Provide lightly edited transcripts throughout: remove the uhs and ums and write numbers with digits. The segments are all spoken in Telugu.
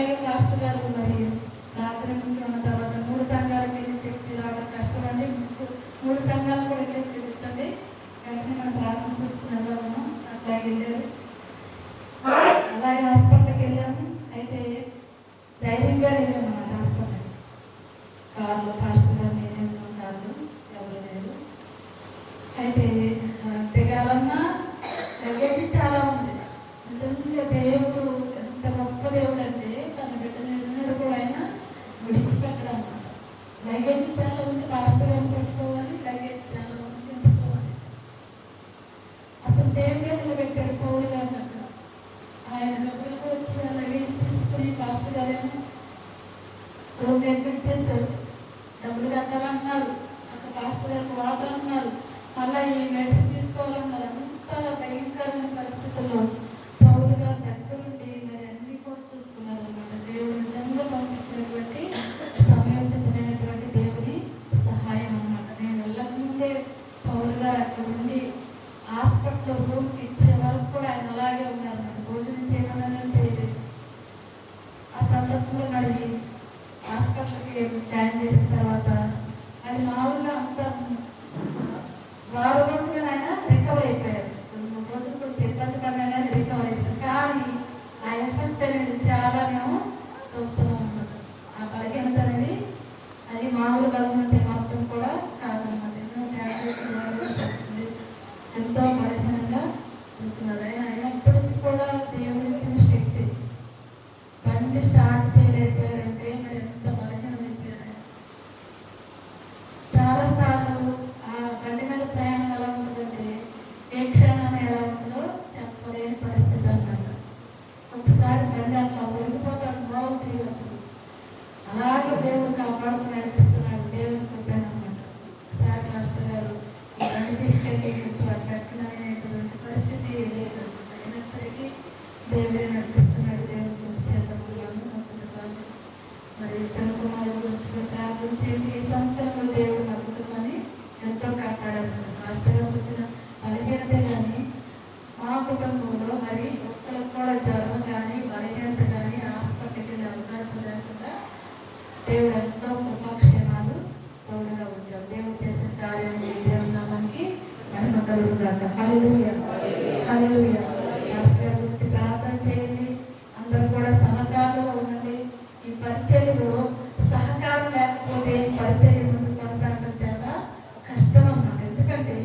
అట్లాగే మాస్టర్ గారు మరి రాత్రి ముందు ఉన్న తర్వాత 3 సంఘాలకు వెళ్ళి చెప్పి రావడం కష్టం అండి. 3 సంఘాలు కూడా వెళ్ళి పిలిపించండి, వెంటనే మనం ప్రార్థన చూసుకుని వెళ్దాము. అట్లాగే వెళ్ళారు. అలాగే హాస్పిటల్కి వెళ్ళాము. అయితే ధైర్యంగా వెళ్ళాము అన్నమాట హాస్పిటల్. కార్లో పాస్టర్ గారు నేనే ఉన్నాం, కార్లు ఎవరు లేరు. అయితే దిగాలన్నా లగేజ్ చాలా ఉంది. నిజంగా దేవుడు ఎంత గొప్ప దేవుడు అంటే తన బిడ్డను కూడా ఆయన విడిచిపెట్టడం అన్నమాట. లగేజ్ చాలా ఉంది, పాస్టర్ గారిని పెట్టుకోవాలి, లగేజ్ చాలా ఉంది, తింటుకోవాలి. అసలు దేవుడే నిలబెట్టాడు పౌలు గారిని అక్కడ. ఆయన లోపలికి వచ్చి ఆ లగేజ్ తీసుకుని పాస్టర్ గారేమో రూమ్ ఎగ్జిట్ చేశారు. డబ్బులు కట్టాలన్నారు, అక్కడ పాస్టర్ గారికి వాటర్ అన్నారు, మళ్ళీ ఈ మెడిసిన్ తీసుకోవాలన్నారు. అంత భయంకరమైన పరిస్థితుల్లో పౌలు గారు దగ్గరుండి మరి అన్ని కూడా చూసుకున్నారు అన్నమాట. దేవుడు నిజంగా పంపించినటువంటి సమయోచితమైనటువంటి దేవుని సహాయం అన్నమాట. నేను వెళ్ళకముందే పౌలు గారు అక్కడ ఉండి హాస్పిటల్లో రూమ్కి ఇచ్చే వరకు కూడా ఆయన అలాగే ఉన్నారన్నమాట. భోజనం చేయమన్నా చేయలేదు. ఆ సందర్భంలో మరి హాస్పిటల్కి జాయిన్ చేసిన తర్వాత అది మామూలుగా అంత 6 రోజులు ఆయన రికవర్ అయిపోయారు. 3 రోజులు కొంచెం ఇబ్బంది పడినా కానీ రికవర్ అయిపోయారు. కానీ ఆ ఎఫెక్ట్ అనేది చాలా మేము చూస్తున్నాం అన్నమాట. ఆ బలహీనత అనేది అది మామూలు బలహీనత మాత్రం కూడా కాదన్నమాట. ఎన్నో ట్యాబ్లెట్లు ఎంతో బలహీనంగా ఉంటున్నారు. అయినప్పటికీ కూడా దేవుడు ఇచ్చిన శక్తి, బండి స్టార్ట్ చేయలేకపోయారంటే మరి ఎంత బలహీనమైపోయారు. చాలాసార్లు ఆ బండి మీద ప్రయాణం ఎలా ఉంటుందంటే ఏ క్షణం ఎలా ఉంటుందో చెప్పలేని పరిస్థితి అన్నమాట. ఒకసారి బండి అట్లా ఒరిగిపోతాడు మోలు తిరిగినప్పుడు. అలాగే దేవుడు కాపాడుతూ నడిపిస్తున్నాడు, దేవుని కృపేనమాట. ఒకసారి మాస్టర్ గారు ఈ బండి తీసుకెళ్ళి పెట్టినటువంటి పరిస్థితి లేదు. అయినప్పటికీ దేవుడే నడిపిస్తున్నాడు. దేవుని కృప చేతములను మరి చనుకుమారు గురించి ప్రార్థించేది. ఈ సంవత్సరంలో దేవుడు నా కుటుంబాన్ని ఎంతో కాపాడారు. మాస్టర్ గారికి వచ్చిన బలహీనతే కానీ మా కుటుంబంలో మరి ఒక్కరికి కూడా జ్వరం కానీ బలహీనత కానీ హాస్పిటల్కి వెళ్ళే అవకాశం లేకుండా దేవుడు ఎంతో కృపాక్షేమాలు తోడుగా ఉంచాడు. దేవుడు చేసిన కార్యాన్ని దేవుని నామానికి మహిమ కలుగుగాక. హల్లెలూయా, హల్లెలూయా. మాస్టర్ గారి గురించి ప్రార్థన చేయండి. అందరూ కూడా సహకారులుగా ఉండండి. ఈ పరిచర్యలో సహకారం లేకపోతే పరిచర్య ముందు కొనసాగడం చాలా కష్టం అన్నమాట. ఎందుకంటే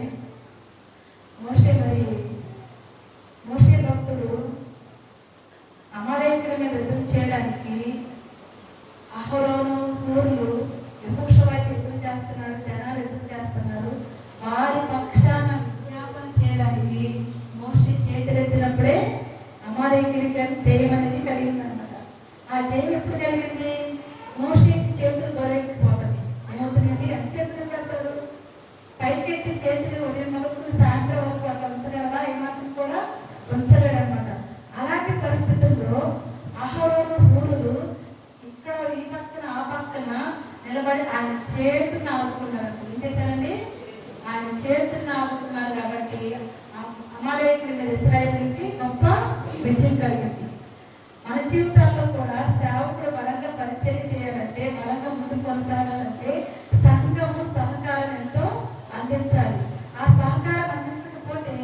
మోషే భక్తుడు అమాలేకుల మీద యుద్ధం చేయడానికి అహరోను ఊర్లు యెహోషువతో యుద్ధం చేస్తున్నాడు, జనాలు యుద్ధం చేస్తున్నారు. వారి పక్షాన విజ్ఞాపన చేయడానికి మోషే చేతులెత్తినప్పుడే అమాలేకులకి జయం అనేది కలిగిందనమాట. ఆ జయం ఎప్పుడు కలిగింది? మోషేకి చేతులు బలైపోతుంది. ఏమవుతుంది? ఎంతసేపు పెడతాడు? పైకెత్తి చేతులు ఉదయం మొదలు సాయంత్రం వరకు అట్లా ఉంచగలరా? ఏమాత్రం కూడా ఉంచలేడు అనమాట. అలాంటి పరిస్థితుల్లో అహరోను ఊరులు ఇక్కడ ఈ పక్కన ఆ పక్కన నిలబడి ఆయన చేతులను ఆదుకున్నారు. ఏం చేశారండి? ఆయన చేతులను ఆదుకున్నారు. కాబట్టి అమాలేకుల మీద ఇశ్రాయేలుకి గొప్ప విజయం కలిగింది. మన జీవితాల్లో కూడా సేవకుడు బలంగా పరిచర్య చేయాలంటే, బలంగా ముందుకు కొనసాగాలంటే సంఘము సహకారం ఎంతో అందించాలి. ఆ సహకారం అందించకపోతే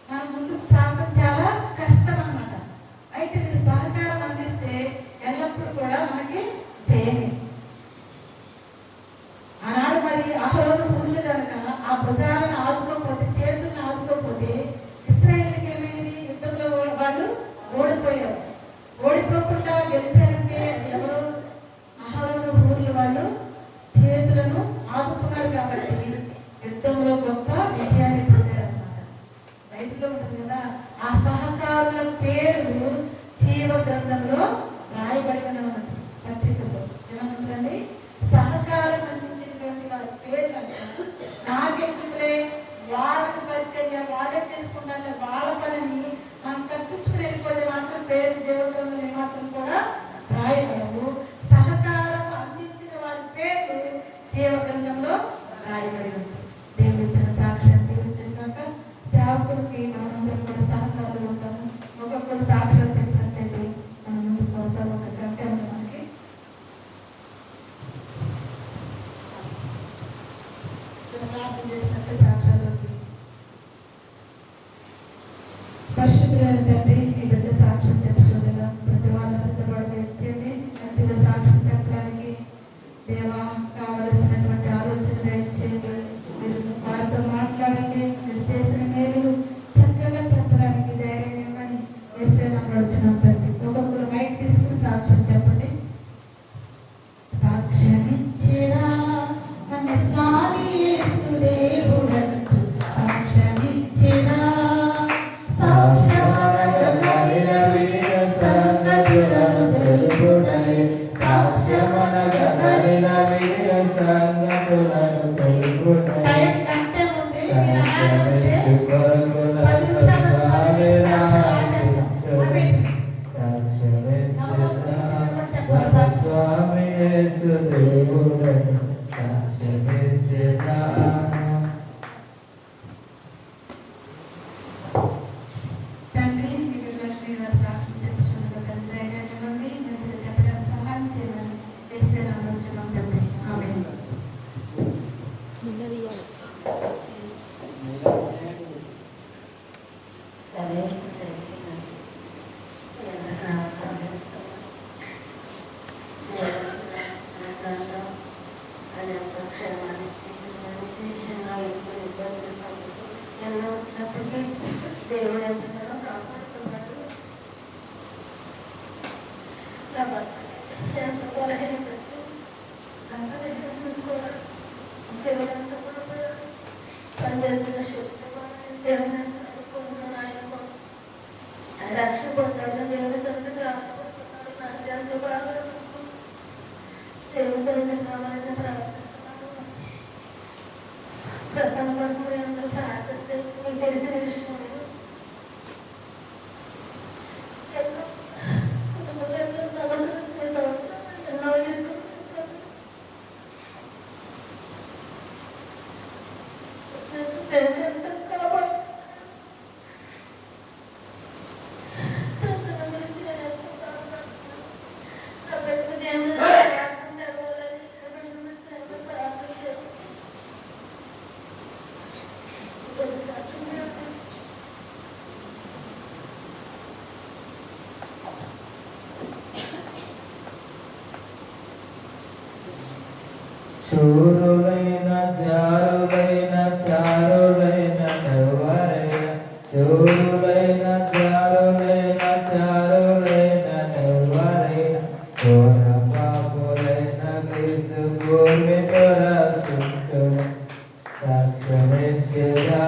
మనం ముందుకు సాగడం చాలా కష్టం అన్నమాట. అయితే మీరు సహకారం అందిస్తే ఎల్లప్పుడూ కూడా మనకి జయమే. ఆనాడు మరి అహరోను ఊర్లు కనుక ఆ భుజాలను ఆదుకోకపోతే, చేతులను ఆదుకోకపోతే ఇశ్రాయేలుకి ఏమైంది? యుద్ధంలో వాళ్ళు ఓడిపోయారు. ఓడిపోకుండా గెలిచారంటే ఎవరు? అహరోను ఊర్లు వాళ్ళు చేతులను ఆదుకున్నారు కాబట్టి యుద్ధంలో గొప్ప విజయాన్ని పొందారన్నమాట. బైబిల్లో ఉంటుంది కదా, ఆ సహకారుల పేరు జీవ గ్రంథంలో రాయబడి ఉన్నది. పత్రికలో ఏమనుంటుందండి? సహకారం అందించినటువంటి వారి పేరు కనుక నాకెందుకులే, వాళ్ళని పరిచర్య వాళ్ళే చేసుకుంటారు, వాళ్ళ పనిని మనం తప్పించుకుని వెళ్ళిపోతే మాత్రం పేరు జీవ గ్రంథంలో ఏమాత్రం కూడా సాక్ష్యమనగా నలిన విధిగా సంగతులను తెలుపునే సాక్ష్యమిచ్చు కొరకు నన్ను స్వామి రక్షించును సాక్ష్యమిచ్చిన స్వామి యేసు దేవుడని సాక్ష్యమిచ్చిన తండ్రి నీ బిడ్డల శ్రీవారి సాక్షి చెప్పుచుండగా తండ్రి ధైర్యాన్ని నుండి మంచిగా చెప్పడానికి సహాయం చేయమని యేసే నామములో అడుగుచున్నాం తండ్రి ఆమేన్. దేవుడు ఎంతగానో కాపాడుతున్నాడు. నా భర్త ఎంత బలహీనత వచ్చింది అంత దగ్గర చూసుకోవాలి. దేవుడు ఎంత కాపాడాడు. పనిచేసిన శక్తి దేవుడు ఎంత అనుకుంటున్నాను. ఆయన రక్షణ పొందాడు. దేవుని సన్నిధి కాపాడుతున్నాడు. నాకు ఎంతో బాగా దేవుని సన్నిధి కావాలని ప్రార్థిస్తున్నాను. ప్రసన్న పడుకుని అందరూ ప్రార్థించారు. మీకు తెలిసిన విషయం చూరులైన జారులైన చారులైన నెవ్వరైన చూరులైన జారులైన చారులైన నెవ్వరైన ఘోర పాపులైన క్రీస్తు భూమితో రక్షించును సాక్ష్యమిచ్చేదా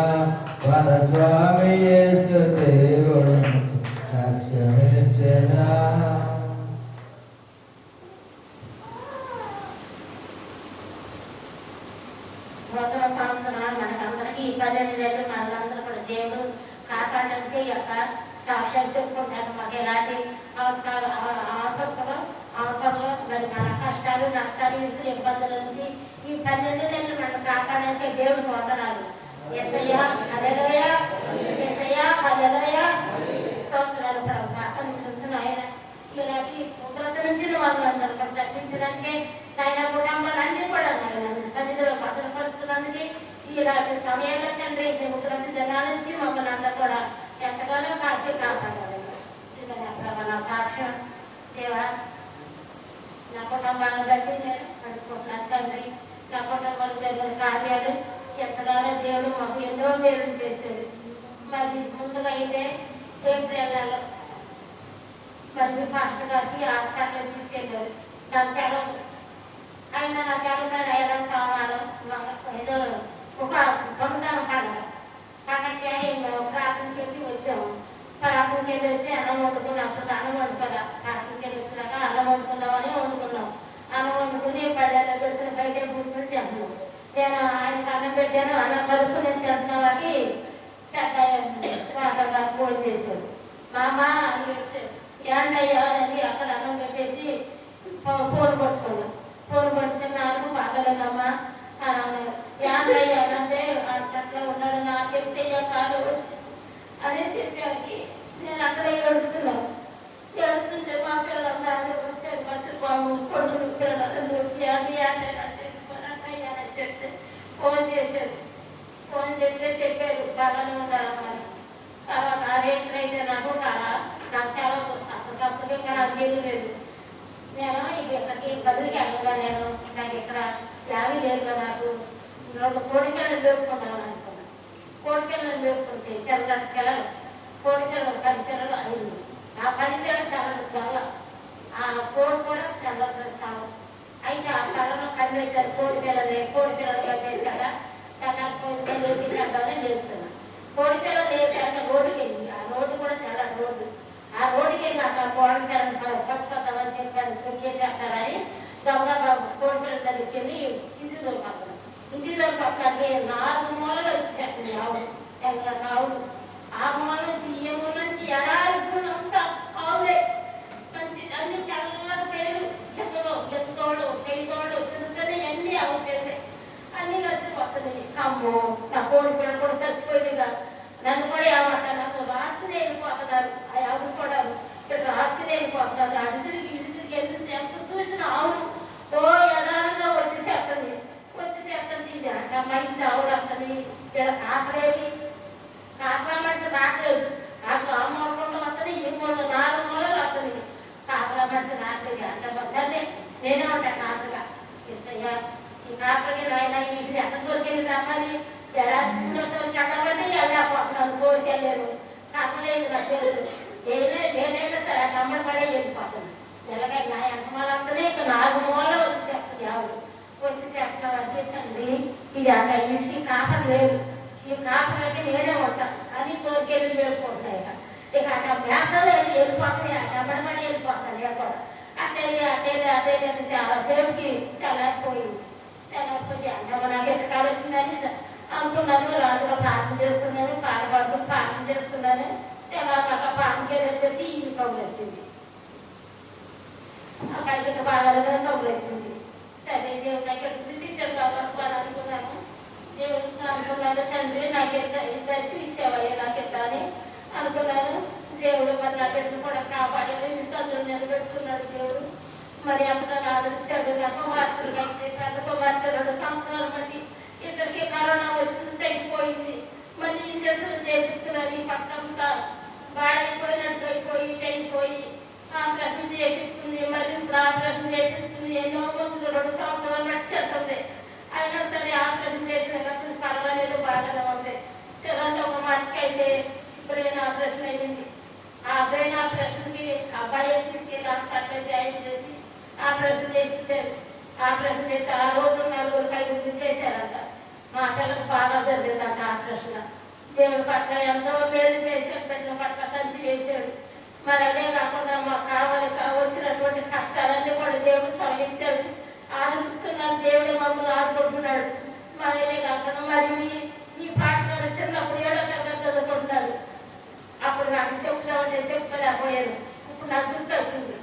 మన స్వామి యేసు దేవుడు సాక్ష్యమిచ్చేదా. నూతన సంవత్సరం మనకందరికీ ఈ 12 నెలలు మనలందరూ కూడా దేవుడు కాపాడడానికి యొక్క సాక్ష్యాలు చెప్పుకుంటారు. మాకు ఎలాంటి అవసరంలో మరి మన కష్టాలు నష్టాలు ఇరుకులు ఇబ్బందుల నుంచి ఈ 12 నెలలు మనం కాపాడడానికి దేవుడు వందనాలు. యేసయ్యా హల్లెలూయా, యేసయ్యా హల్లెలూయా, స్తోత్రాలు ప్రభు. అక్కడి నుంచి ఆయన ఇలాంటి ఉగ్రత నుంచి వాళ్ళందరూ కూడా తప్పించడానికి ఆయన కుటుంబాలన్నీ కూడా ఆయన సన్నిధిలో భద్రపరుస్తున్నందుకు ఇలాంటి సమయంలో తండ్రి ఉగ్రత దినాల నుంచి మమ్మల్ని అందరూ కూడా ఎంతగానో కాసి కాపాడాలి. ఇక నా ప్రభు నా సాక్ష్యం దేవా, నా కుటుంబాన్ని బట్టి నేను అనుకుంటున్నాను తండ్రి. నా కుటుంబంలో జరిగిన కార్యాలు ఎంతగానో దేవుడు మాకు ఎన్నో మేలు చేశాడు. మరి ముందుగా అయితే ఏప్రిల్ నెలలో మరి పాస్టర్ గారికి హాస్పిటల్ తీసుకెళ్ళారు. నాకు తెలవదు. అయినా నాకు ఎవరికైనా 5వ సోమవారం ఏదో ఒక పొందాను పండగకి ప్రార్థనకి వెళ్ళి వచ్చాము. ప్రార్థనకి వెళ్ళి వచ్చి అన్నం వండుకున్నాం. అప్పుడు అన్నం వండుకోదా. ప్రార్థనకి వెళ్ళి వచ్చినాక అన్నం వండుకుందామని వండుకున్నాం. అన్నం వండుకుని 10 పెడితే బయట కూర్చొని తింటున్నాం. నేను ఆయనకు అన్నం పెట్టాను. అన్నం కలుపు నేను తింటున్న వారికి పెద్ద స్వాగతం గారు ఫోన్ చేశాడు. మా అమ్మ ఏంటయ్యా అని అక్కడ అన్నం పెట్టేసి ఫోన్ పట్టుకున్నాం. ఫోన్ పట్టుకున్నాను. బాగలేదమ్మా ఏంటయ్యా అంటే హాస్పిటల్లో ఉన్నాడు. నాకు తెలిస్తే కాలు వచ్చి అనేసి చెప్పాకి నేను అక్కడ ఏడుతున్నాను. ఏడుతుంటే మా పిల్లలందరూ వచ్చారు. బస్సు కొడుకులు పిల్లలందరూ వచ్చి అది అని చెప్తే ఫోన్ చేశారు. ఫోన్ చేస్తే చెప్పారు బాగానే ఉండాలమ్మని. తర్వాత అదేంటైతే నాకు చాలా అసలు తప్పకి ఇంకా నాకు తెలియలేదు. నేను ఇక్కడికి బదులుకి వెళ్ళగా నేను నాకు ఇక్కడ యాభై లేదుగా నాకు 2 కోడికలను వేపుకుంటాను అనుకున్నాను. కోడికలను వేపుకుంటే తెల్లటి పిల్లలు కోడికలు 10 పిల్లలు 5. ఆ 10 పిల్లలు తెల్లలు చాలా ఆ సోడు కూడా తెల్లలు స్థలం. అయితే ఆ స్థలంలో కమ్మేశారు. కోడి పిల్లలు కమ్మేశాక కోడి లేపేసేద్దామని లేపుతున్నాను. కోడి పిల్లలు లేపాక రోడ్డుకి వెళ్ళి ఆ రోడ్డు కూడా తెల్లటి రోడ్డు. ఆ రోడ్డుకి వెళ్ళి నాకు ఆ కోడి పిల్లలు పట్టుకొద్దామని చెప్పాను. తొక్కేసేస్తారని దొంగ కోడిపిల్ల దగ్గరికి వెళ్ళి ఇంటి దొరికిపోతారు. ఇంటి దొరికిపోతానికి 4 మూలలు వచ్చేసేస్తుంది ఆవులు, తెల్లటి ఆవులు. ఆ మూల నుంచి ఈ మూల నుంచి ఎడారిపోయినంత ఆవులే, మంచి అన్ని తెల్లటి పేరు, గిత్తతోడు పెయ్యతోడు చిన్న చిన్న అన్ని ఆవు పేర్లే అన్ని కలిసి పోతుంది. అమ్మో నా కోడిపిల్ల కూడా చచ్చిపోయిందిగా, నన్ను కూడా ఏమంటారు, నాకు రాసుకుని వెళ్ళిపోతున్నారు ఆ ఆవులు కూడా ఇక్కడ రాసుకుని వెళ్ళిపోతున్నారు. అటు తిరిగి ఇటు తిరిగి వెళ్ళి ఎంత చూసిన ఆవులు ఓ యథార్థంగా వచ్చేసేస్తుంది. ఇది అంట మా ఇంటి ఆవులు అంటది. ఇక్కడ కాకలేవి, కాకల మనిషి రాకలేదు, నాకు ఆ మూలకుండా వస్తుంది, ఈ మూల 4 మూలలు వస్తుంది, కాకల మనిషి రాకలేదు అంట. సరే నేనే ఉంటాను కాకగా, ఇస్తయ్యా ఈ కాకలకి నాయన ఇది ఎక్కడ దొరికింది కావాలి, ఎడబట్టి వెళ్ళకపోతున్నాను, కోరికెళ్ళాను, కాకలేదు నా చేతులు నేనైనా సరే ఆ కమ్మడి పడే వెళ్ళిపోతాను. ఎలాగై నా ఎంతమాలంతనే ఇక 4 మూలలు వచ్చి చెప్తుంది ఆవులు. వచ్చి చెప్తాను అంటే తండ్రి ఇది అంత ఇంటికి కాపలు లేవు, ఈ కాపలకి నేనే ఉంటాను అని కోరికెళ్ళి వేసుకుంటున్నాయి. ఇక అక్కడ మేతలు వెళ్ళిపోతున్నాయి, ఆ కమ్మడి పడి వెళ్ళిపోతాను ఎక్కడ అట్టే చాలా సేపుకి తెలకపోయింది. తెలకపోతే అంటే నాకు ఎక్కడ వచ్చిందని అనుకున్నాను. రాజుగా ప్రార్థన చేస్తున్నాను, పాట పాడుకుని ప్రార్థన చేస్తున్నాను. తెలంగాణ ప్రార్థనకి వచ్చేది ఈ కబురు వచ్చింది, ఆ పైకి బాగానే కబురు వచ్చింది. సరే దేవుడు నాకు చూపించాడు వస్తాను అనుకున్నాను. దేవుడు అనుకున్నాను, తండ్రి నాకు దర్శనం ఇచ్చేవాళ్ళు నాకు అని అనుకున్నాను. దేవుడు మరి నా బిడ్డను కూడా కాపాడాడు, సందులు నిలబెట్టుకున్నాడు దేవుడు. మరి అమ్మగారు ఆదరించాడు. నా కుమార్తెలు అయితే పెద్ద కుమార్తె 2 సంవత్సరాలు బట్టి ఇద్దరికి కరోనా వచ్చింది, తగ్గిపోయింది. మళ్ళీ ఇంజక్షన్ చేయించుకున్నారు, ఈ పక్కంతా బాడైపోయినట్టు అయిపోయి ఆపరేషన్ చేయించుకుంది. మళ్ళీ ఇప్పుడు ఆపరేషన్ చేయించుకుంది. ఎన్నో మందులు 2 సంవత్సరాలు బట్టి చెప్తుంది. అయినా సరే ఆపరేషన్ చేసిన కాబట్టి పర్వాలేదు, బాగానే ఉంది. సరే ఒక మటుకు అయితే బ్రెయిన్ ఆపరేషన్ అయింది. ఆ బ్రెయిన్ ఆపరేషన్కి అబ్బాయి తీసుకెళ్ళి హాస్పిటల్ జాయిన్ చేసి ఆపరేషన్ చేయించారు. ఆపరేషన్ చేస్తే ఆ రోజు 4-5 చేశారంట. మా పిల్లలకు బాగా జరిగిందంట ఆపరేషన్. దేవుడి పట్ల ఎంతో మేలు చేశాడు, బిడ్డల పట్ల కంచి వేశాడు. మరి అదే కాకుండా మాకు వచ్చినటువంటి కష్టాలన్నీ కూడా దేవుడు తొలగించాడు, ఆదరిస్తున్నాడు. దేవుడు మమ్మల్ని ఆదుకుంటున్నాడు. మరి అదే కాకుండా మరి మీ పాటలు చిన్నప్పుడు 7వ తరగతి చదువుకుంటున్నాడు. అప్పుడు నాకు చెప్పుకోలేకపోయాను. ఇప్పుడు నాకు గుర్తు వచ్చింది.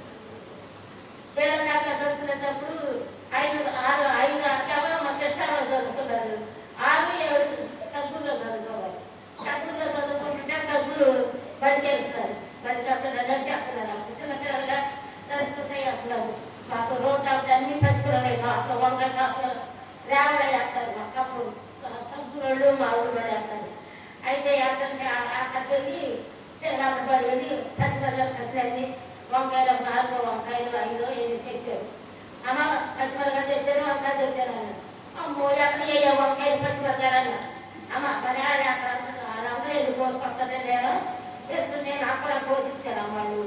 7వ తరగతి చదువుకునేటప్పుడు 5 అక్కగా మా కృష్ణాలో చదువుకున్నాడు. 6, 7 సగ్గుల్లో చదువుకోవాలి. సగ్గుల్లో చదువుకుంటుంటే సగ్గులు బడికి వెళ్తున్నారు. బడికి వెళ్తున్నారు చెప్తున్నారు. చిన్నపిల్లలుగా నడుస్తుంటాయి అంటున్నారు. మాకు రోడ్ టాప్ అన్ని పచ్చుకున్నాయి. మాకు వంకాయ టాప్లు రేవడ వేస్తారు. మా కప్పు సగ్గులు మా ఊరు పడి వేస్తారు. అయితే అక్కడికి వెళ్ళి పడి వెళ్ళి పచ్చిమిరకాయలు కసిలన్నీ వంకాయలు 4 వంకాయలు 5 8 తెచ్చారు. అమ్మ పచ్చిమిరకాయలు తెచ్చారు, వంకాయలు తెచ్చారు అన్న. అమ్మో ఎక్కడ అయ్యా వంకాయలు పచ్చిమిరకాయలు అన్న. అమ్మ మరి అక్కడ రంగులు వెళ్ళి కోసుకొస్తానే నేను వెళ్తుంటే నాకు కూడా కోసిచ్చారు అమ్మాళ్ళు.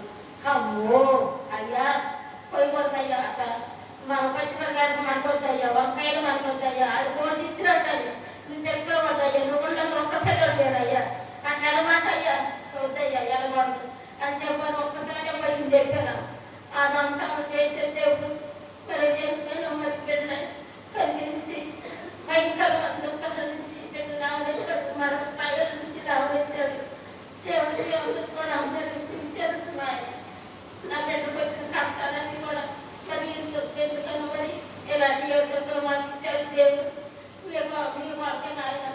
అమ్మో అయ్యా పొయ్యి కొడుతయ్యా అక్క, మన పచ్చిమిరకాయలు మనకొద్దయ్యా, వంకాయలు మనకొద్దయ్యా, అది కోసి ఇచ్చినా సరే నువ్వు తెచ్చుకోవద్దయ్యా, నువ్వు ఒక్క పిల్లలు లేదయ్యా, నాకు ఎలమాట అయ్యా వద్దయ్యా ఎలగొండు అని చెప్పాను. ఒక్కసారి పోయి చెప్పాను. అదంతా చేసే దేవుడు మరి మరి బిడ్డ కలిగించి భయంకర దుఃఖాల నుంచి బిడ్డ లావనెత్తాడు, మన పైల నుంచి లావనెత్తాడు. దేవుడు కూడా అందరికీ తెలుస్తున్నాయి. నా బిడ్డకు వచ్చిన కష్టాలన్నీ కూడా మరి ఎందుకన్నా మరి ఇలాంటి యోగ్యతలు మాకు ఇచ్చాడు దేవుడు. మీ వాళ్ళకి నాయన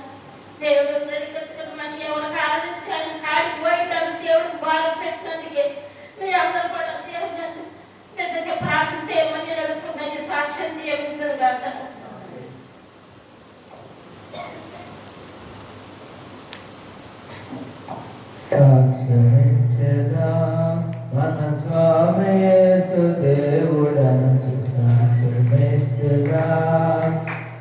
దేవుడు దరికట్టుకుని మనకి ఎవరికి ఆరాధించాలని కాడికి పోయిటాను దేవుడు బాగా పెట్టినందుకే మీ అందరూ కూడా దేవుడు బిడ్డకి ప్రార్థన చేయమని నడుపుకున్న ఈ సాక్ష్యం దీవించదు కాక. సాక్షమించదా మన స్వామి యేసు దేవుడను సాక్షమించదా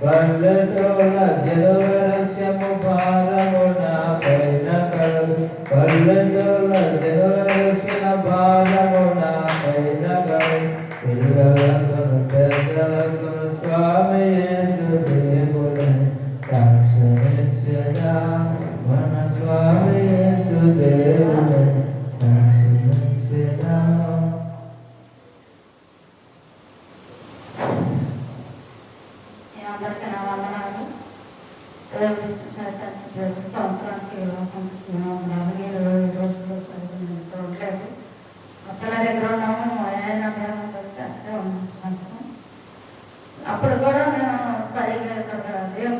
పల్లెటూల జలవృక్షము భారము నా పైన కడు పల్లెటూల జలవృక్షణ భారము నా పైన కడు పిల్లలకు పెద్దలకు స్వామి యేసు దేవుడను సాక్షమించదా మన స్వామి యేసు దేవుడను సాక్షమించదా. రోజులు సరిగ్గా నేను ఇక్కడ ఉండలేదు. అసలు దగ్గర ఉన్నాము, మా ఆయన మేము కలిసి అక్కడే ఉన్నాం సంవత్సరం. అప్పుడు కూడా నేను సరిగ్గా ఇక్కడ లేవు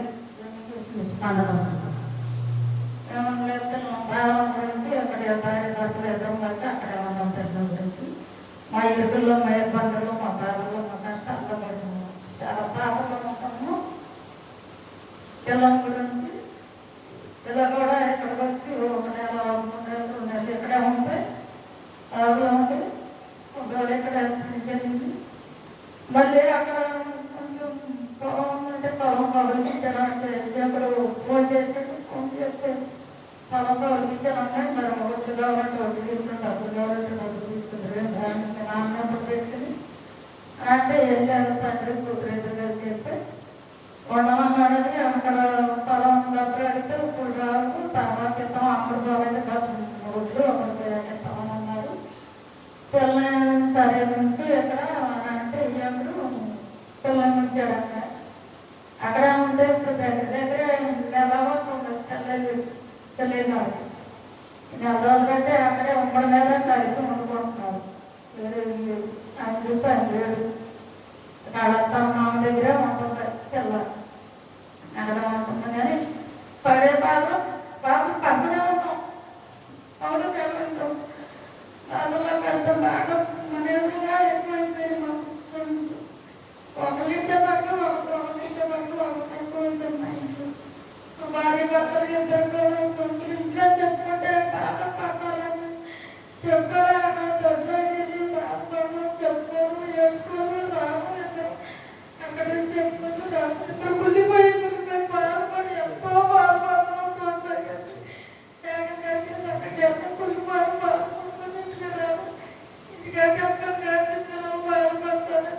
పండుగ ఏమన్నా భావం గురించి అక్కడ భార్య భర్తలు ఇద్దరం కలిసి అక్కడే ఉన్నాం. పిల్లల గురించి మా ఇరుకుల్లో, మా ఇబ్బందులు, మా బాధలు, మా కష్టాల్లో మేము చాలా బాధలు ఉంటాము. పిల్లల గురించి పిల్లలు కూడా ఇక్కడికి వచ్చి 1 నెల 3 నెలలు 2 నెలలు ఇక్కడే ఉంటాయి. ఆవులో ఉండి ఒకవేళ ఇక్కడ జరిగింది. మళ్ళీ అక్కడ కొంచెం పొలం ఉందంటే పొలం కబుర్కి ఇచ్చడానికి అక్కడ ఫోన్ చేసినట్టు ఫోన్ చేస్తే పొలం కబుర్కి ఇచ్చానంటే మరి ఒడ్లు కావాలంటే ఒడ్లు తీసుకుని డబ్బులు కావాలంటే డబ్బులు తీసుకుంటారు. నాన్నప్పుడు పెట్టుకుని అంటే వెళ్ళారు తండ్రి కూతురు ఎదురుగా చెప్పి ఉండమన్నాడని అక్కడ పొలం డబ్బులు అడిగితే ఇప్పుడు రావు తర్వాత ఇస్తాం అప్పుడు పోలేదు ఒడ్లు అక్కడ పోయాక ఇస్తామని అన్నారు. పిల్లల్ని సరే నుంచి ఎక్కడ అంటే అప్పుడు పిల్లల్ని ఉంచాడు అక్కడ ఉంటే ఇప్పుడు దగ్గర నెల అవుతుంది పెళ్ళి వాళ్ళకి. 4 రోజులు కంటే అక్కడే ఉమ్మడి మీద కలిసి వండుకుంటున్నారు. ఆయన చూపాను లేడు అక్కడ మామ దగ్గరే ఉంటుంది పిల్ల అక్కడ ఉంటుంది. కానీ పడే బాధలు పడుతూనే ఉంటాం. అవును వెళ్ళంటాం అందులోకి వెళ్తాం. బాగా మన ఎదురుగా ఎక్కువైపోయింది. మాకు ఫ్రెండ్స్ ఒకరు ఇచ్చేపట్టు ఒకరు ఇచ్చేపట్టు ఒకరు ఎక్కువైపోయింది. మా ఇంట్లో భార్య భర్తలు ఇద్దరు కూడా సంవత్సరం ఇంట్లో చెప్పుకుంటే బాధపడాలని చెప్పారా దొడ్లో వెళ్ళి బాధపడము చెప్పుకోరు ఏడ్చుకోరు రాము అక్కడ నుంచి చెప్పుకుంటూ ఇప్పుడు కుళ్ళిపోయి బాధపడి ఎంతో బాధపడుతున్నాం. అక్కడికి ఎంత కుళ్ళిపోయి బాధపడుతుంది. ఇంటికి రాదు ఇంటికాడికి ఎక్కడ పిల్లలు బాధపడతారు.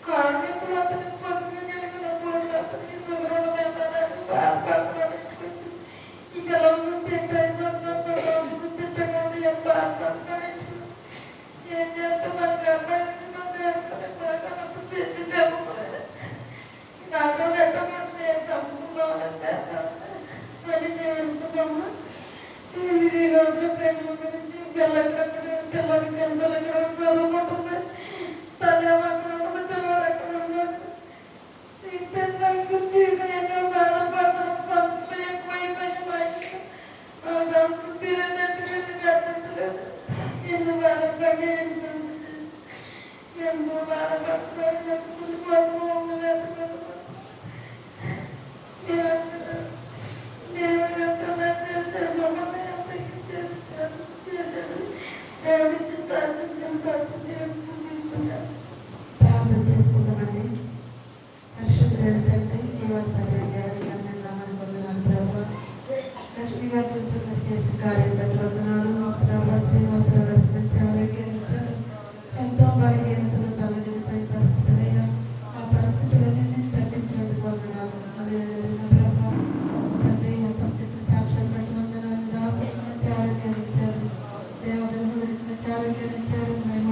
కాళ్ళెత్తులు అతనికి పనులు కలిగిన పోట్లు అతనికి సుగరుడు వెళ్ళాలని బాధపడతారు. ఇంటికొచ్చి ఈ పిల్లలు తిట్టకుండా ఏం బాధపడతారు. ఏం చేస్తాం నాకు అబ్బాయి బాగా చేసి తెప్పలేదు. నాతో పెట్టమంటే తప్పుకోవాలని చేస్తాను. మరి మేము వెళ్తున్నాము. ఈ రోజు పిల్లల గురించి పిల్లలకి చింతలు ఎక్కడ చదువుకుంటుంది. తల్లి అక్కడ ఉండదు, పిల్లలు ఎక్కడ ఉండదు. ఈ పిల్లల గురించి ఎన్నో బాధపడుతున్నాం. సంస్కృతి ఎక్కువైపోయింది. మా ఇంట్లో సంస్కృతి లేదు. ఎన్నో బాధపడి ఎన్నో బాధపడుతున్నాడు. ప్రార్థన చేసుకుందామండి. పరిశుద్ధులైన తండ్రి జీవన లక్ష్మి గారి జీవితంలో చేసిన కార్యం బట్టి వందనాలు. శ్రీనివాసరావు గారికి మంచి ఆరోగ్యం ఇచ్చారు. ఎంతో బలహీనతలు తలనిపై పరిస్థితులయ్యా ఆ పరిస్థితులన్నీ నేను తగ్గించినందుకు వందనాలు. అదేవిధంగా ప్రభావం తండ్రి చెప్పిన సాక్ష్యం బట్టి వందనాలు. దాసు మంచి ఆరోగ్యాన్ని ఇచ్చారు. దేవుడు మంచి ఆరోగ్యాన్ని ఇచ్చారు. మేము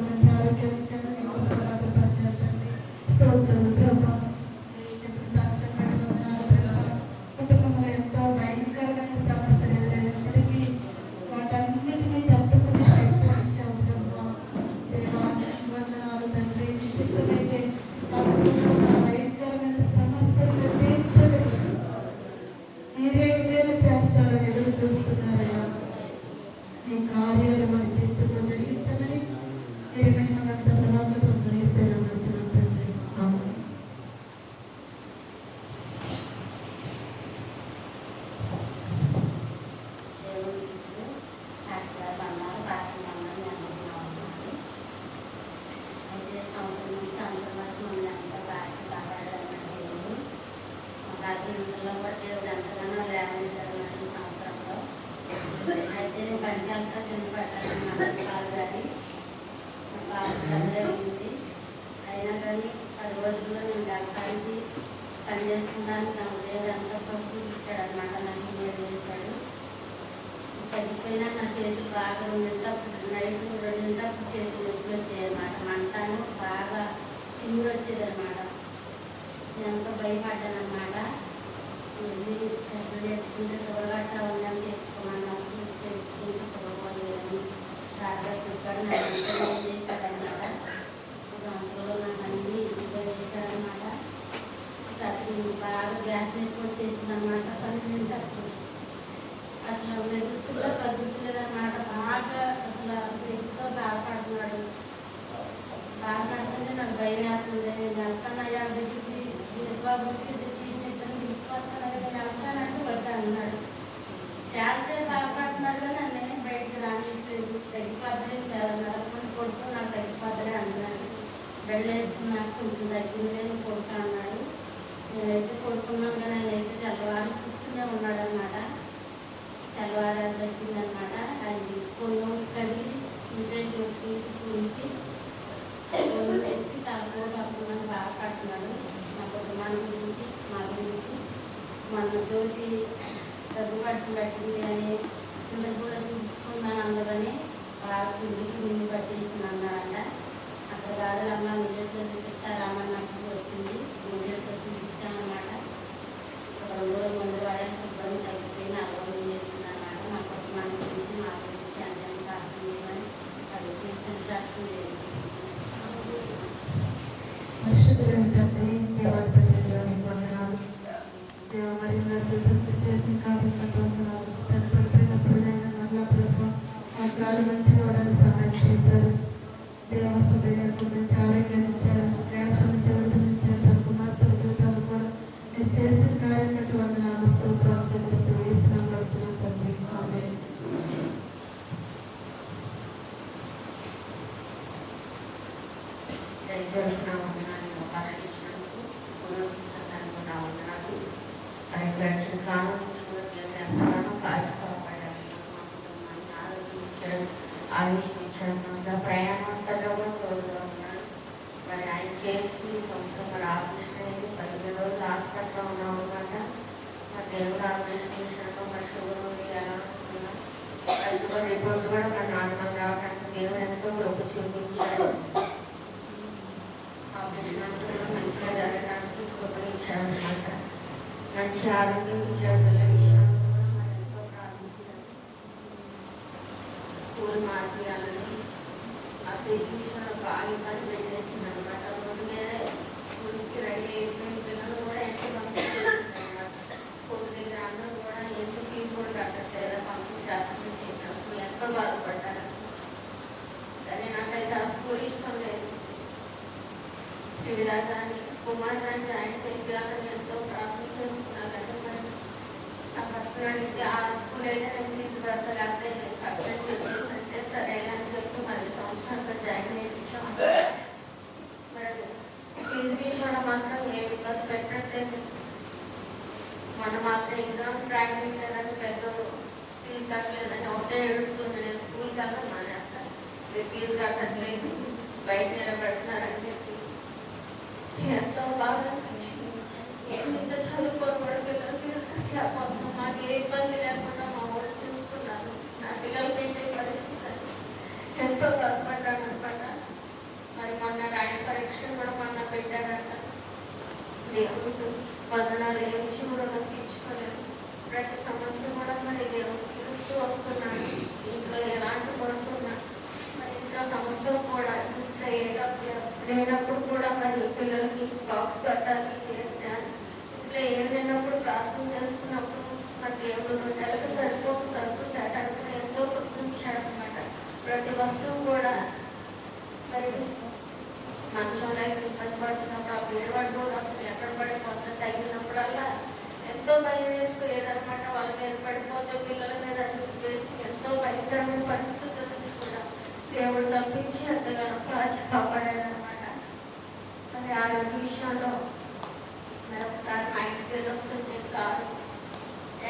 మంచి ఆరోగ్యాన్ని ఇచ్చారు. నీకు భద్రపరచండి. స్తోత్రం ప్రభావం చెప్పిన సాక్ష్యం బట్టి వందనాలు. ప్రభావం కుటుంబంలో ఎంతో భయంకరమైన సమస్యలు ఎదురైనప్పటికీ వాటన్నిటినీ తట్టుకునే శక్తి ఇచ్చావు ప్రభావం. దేవానికి వందనాలు తండ్రి. నిశ్చితమైతే ఆ కుటుంబంలో భయంకరమైన సమస్యలు తీర్చగలరు. మీరే ఏదైనా చేస్తారని ఎదురు చూస్తున్నారయ్యా. ఈ కార్యాలు మన చిత్తంలో జరిగించమని మీరు మహిమగంత ప్రభావంలో పొందనేసారు వచ్చిన తండ్రి. ఆమేన్. అయితే పనికంతా తిని పెట్టాలి జరిగింది. అయినా కానీ 10 రోజుల్లో నేను డాక్టర్కి పని చేసుకుంటాను. నాకు దేవుడంతా ప్రభుత్వం ఇచ్చాడు అనమాట. నాకు మీరు చేస్తాడు. తగ్గిపోయినా నా చేతులు బాగా 2 గంటలకు నైట్ 2 గంటలకు చేతులు నొప్పులు వచ్చాయన్నమాట. మంటాను బాగా తిమ్మిడి వచ్చేదన్నమాట. ఎంతో భయపడ్డాను అనమాట. వెళ్ళి సెషన్ నేర్చుకుంటే శుభగట్ట ఉందని చేర్చుకున్నాను. చేర్చుకుంటే శుభపోలేదని బాగా చెప్పాడు. నాకు ఎంతో ఏం చేశాడనమాట. సంవత్సరంలో నాకు అన్ని ఇంట్లో చేశాడనమాట. రాత్రి బాగా గ్యాస్ ఎక్కువ చేసిందనమాట. 12 తక్కువ అసలు వెతుకుల్లో కదుగుతులేదన్నమాట. బాగా అసలు వెతుకుతో బాధపడుతున్నాడు. బాధపడుతుంటే నాకు భయం వేస్తుంది. నేను వెళ్తానయ్యా దగ్గరికి యేసుబాబుకి ఇద్దరు తీసుకొస్తాను, నేను వెళ్తానంటే వద్ద అన్నాడు. చాలాసేపు బాధపడుతున్నాడు కానీ నన్ను బయటకు రానిట్లేదు. తగ్గిపోద్దని నెలకొని కొడుకు నాకు తగ్గిపోద్దని అన్నాడు. వెళ్ళేసుకున్నాక కొంచెం తగ్గిందని కొడుకు అన్నాడు. నేనైతే కొడుకున్నాను కానీ నేనైతే తెల్లవారు కూర్చునే ఉన్నాడు అనమాట. తెల్లవారు తగ్గిందనమాట. అది కొన్ని కదిలి ఇంటే చూసి కూలికి ఎత్తి తలపోటు అప్పుడు బాధపడుతున్నాడు. మా కుటుంబాన్ని గురించి, మా గురించి మన జ్యోతి దగ్గుపడిసి పట్టింది అని చిన్నది కూడా చూపించుకున్నాను. అందుకని బాగా పిండికి ముందు పట్టేసింది అన్నాడంట. అక్కడ కాదు అమ్మ మిల్లెట్లో చూపిస్తారమ్మన్నప్పుడు వచ్చింది. మిల్లెట్లో చూపించామన్నమాట. ఒక 2 రోజుల ముందు వాడేసి శుభ్రం తగ్గిపోయిన 60 రోజులు చెప్తుంది అన్నమాట. మా కుటుంబాన్ని గురించి, మా గురించి అందరినీ ప్రార్థన చేయమని అడిగి ప్రార్థన చేయాలి. పరిశుద్ధుడైన తండ్రి, జీవాధిపతి వందనాలు. దేవ మరి తృప్తి చేసిన కార్యక్రమం వందనాలు. తను పడిపోయినప్పుడు నేను మళ్ళా ప్రభు ఆ గాలి మంచిగా అవడానికి సహాయం చేశారు. దేవ సభ్యులకు గురించి ఆరోగ్యాన్ని ఇచ్చారు. గ్యాస్ నుంచి విడుదలించారు. తన కుమార్తెల జీవితాలు కూడా మీరు చేసిన కార్యక్రమం వందనాలు, స్తోత్రాలు చెల్లిస్తూ వేస్తున్నాం తండ్రి. ఆమేన్. జరిగిన వందనాలు అవకాశం ఇచ్చినందుకు పునరుద్ధరించడానికి నా వందనాలు. అది గడిచిన కాలం నుంచి కూడా మేము ఎంతగానో కాచి కాపాడారు. మా కుటుంబాన్ని ఆరోగ్యం ఇచ్చాడు, ఆయుష్ని ఇచ్చాడు. మన ప్రయాణం అంతగా కూడా తోడుగా ఉన్నాడు. మరి ఆయన చేతికి సంవత్సరం మరి ఆపరేషన్ అయింది. 15 రోజులు హాస్పిటల్లో ఉన్నాం అనమాట. మరి దేవుడు ఆపరేషన్ విషయంలో మరి షుగర్ ఉంది ఎలా అనుకున్నాం. మరి షుగర్ రిపోర్ట్ కూడా మరి నార్మల్ రావడానికి దేవుడు ఎంతో కృప చూపించాడు. ఆపరేషన్ అంతా మంచిగా జరగడానికి కృపణించాడనమాట. మంచి ఆరోగ్యం ఇచ్చాడు. పిల్లల విషయంలో కూడా మరి ఎంతో ప్రార్థించాడు. స్కూల్ మార్పియాలని ఆ ఫీజు విషయంలో బాగా ఇబ్బంది పెట్టేసింది అనమాట. రోడ్డు మీద స్కూల్కి రెడీ అయిపోయిన పిల్లలు కూడా ఎంతో పంపించేసింది అనమాట. స్కూల్ దగ్గర అందరూ కూడా ఎందుకు ఫీజు కూడా కట్టట్లేదు పంపించేస్తామని చెప్పినప్పుడు ఎంతో బాధపడ్డారు. సరే నాకైతే ఆ స్కూల్ ఇష్టం లేదు. ఈ విధంగా కుమార్తె ఆయన చెప్పాలని ఎంతో ప్రార్థన చేసుకున్నాకంటే మరి ఆ పట్టణానికి ఆ స్కూల్ అయితే నేను ఫీజు కడతా లేకపోతే నేను కట్టని చెప్పేసి అంటే సరే అని చెప్పి మరి సంవత్సరం అక్కడ జాయిన్ చేయించాం. మరి ఫీజు విషయంలో మాత్రం ఏ ఇబ్బంది పెట్టట్లేదు. మనం మాత్రం ఎగ్జామ్స్ రాయట్లేదని పెద్దలు ఫీజు కట్టలేదని ఒకటే ఏడుస్తుంది. నేను స్కూల్కి వెళ్ళాను మానేస్తాను, మీరు ఫీజు కట్టట్లేదు, బయట నిలబెడుతున్నారని చెప్పి ఎంతో బాగా అనిపించింది. ఇంత చదువుకొని కూడా పిల్లలు తీసుకెళ్ళకపోతున్నాం. మాకు ఏ ఇబ్బంది లేకుండా మా వాళ్ళు చూసుకున్నారు. నా పిల్లలు పెట్టే పరిస్థితి ఎంతో బాధపడ్డాను అనమాట. మరి మొన్న రాయన పరీక్షలు కూడా మొన్న పెట్టారంట. దేవుడికి వందనాలు ఏమిచ్చి కూడా తీర్చుకోలేదు. ప్రతి సమస్య కూడా మరి దేవుడు తీరుస్తూ వస్తున్నాడు. ఇంట్లో ఎలాంటి కొడుతున్నా మరి ఇంట్లో సమస్య కూడా ఇంట్లో లేనప్పుడు కూడా మరి పిల్లలకి బాక్స్ కట్టాలి. ఇంట్లో ఏం లేనప్పుడు ప్రార్థన చేసుకున్నప్పుడు మరి దేవుడు 2 నెలలకు సరిపోకు సరుకులు తేటానికి ఎంతో కృపించాడు అనమాట. ప్రతి వస్తువు కూడా మరి మంచంలో ఇబ్బంది పడుతున్నప్పుడు ఆ పేరువాడు అసలు ఎక్కడ పడిపోతుంది తగిలినప్పుడల్లా ఎంతో భయం వేసుకునేదనమాట. వాళ్ళ మీద పడిపోతే పిల్లల మీద వేసి ఎంతో భయంకరమైన పరిస్థితుల నుంచి కూడా దేవుడు తప్పించి ఎంతగానో కాచి కాపాడాడనమాట. మరి ఆరోగ్య విషయంలో మరి ఒకసారి మా ఇంటికి వెళ్ళి వస్తుంది కాదు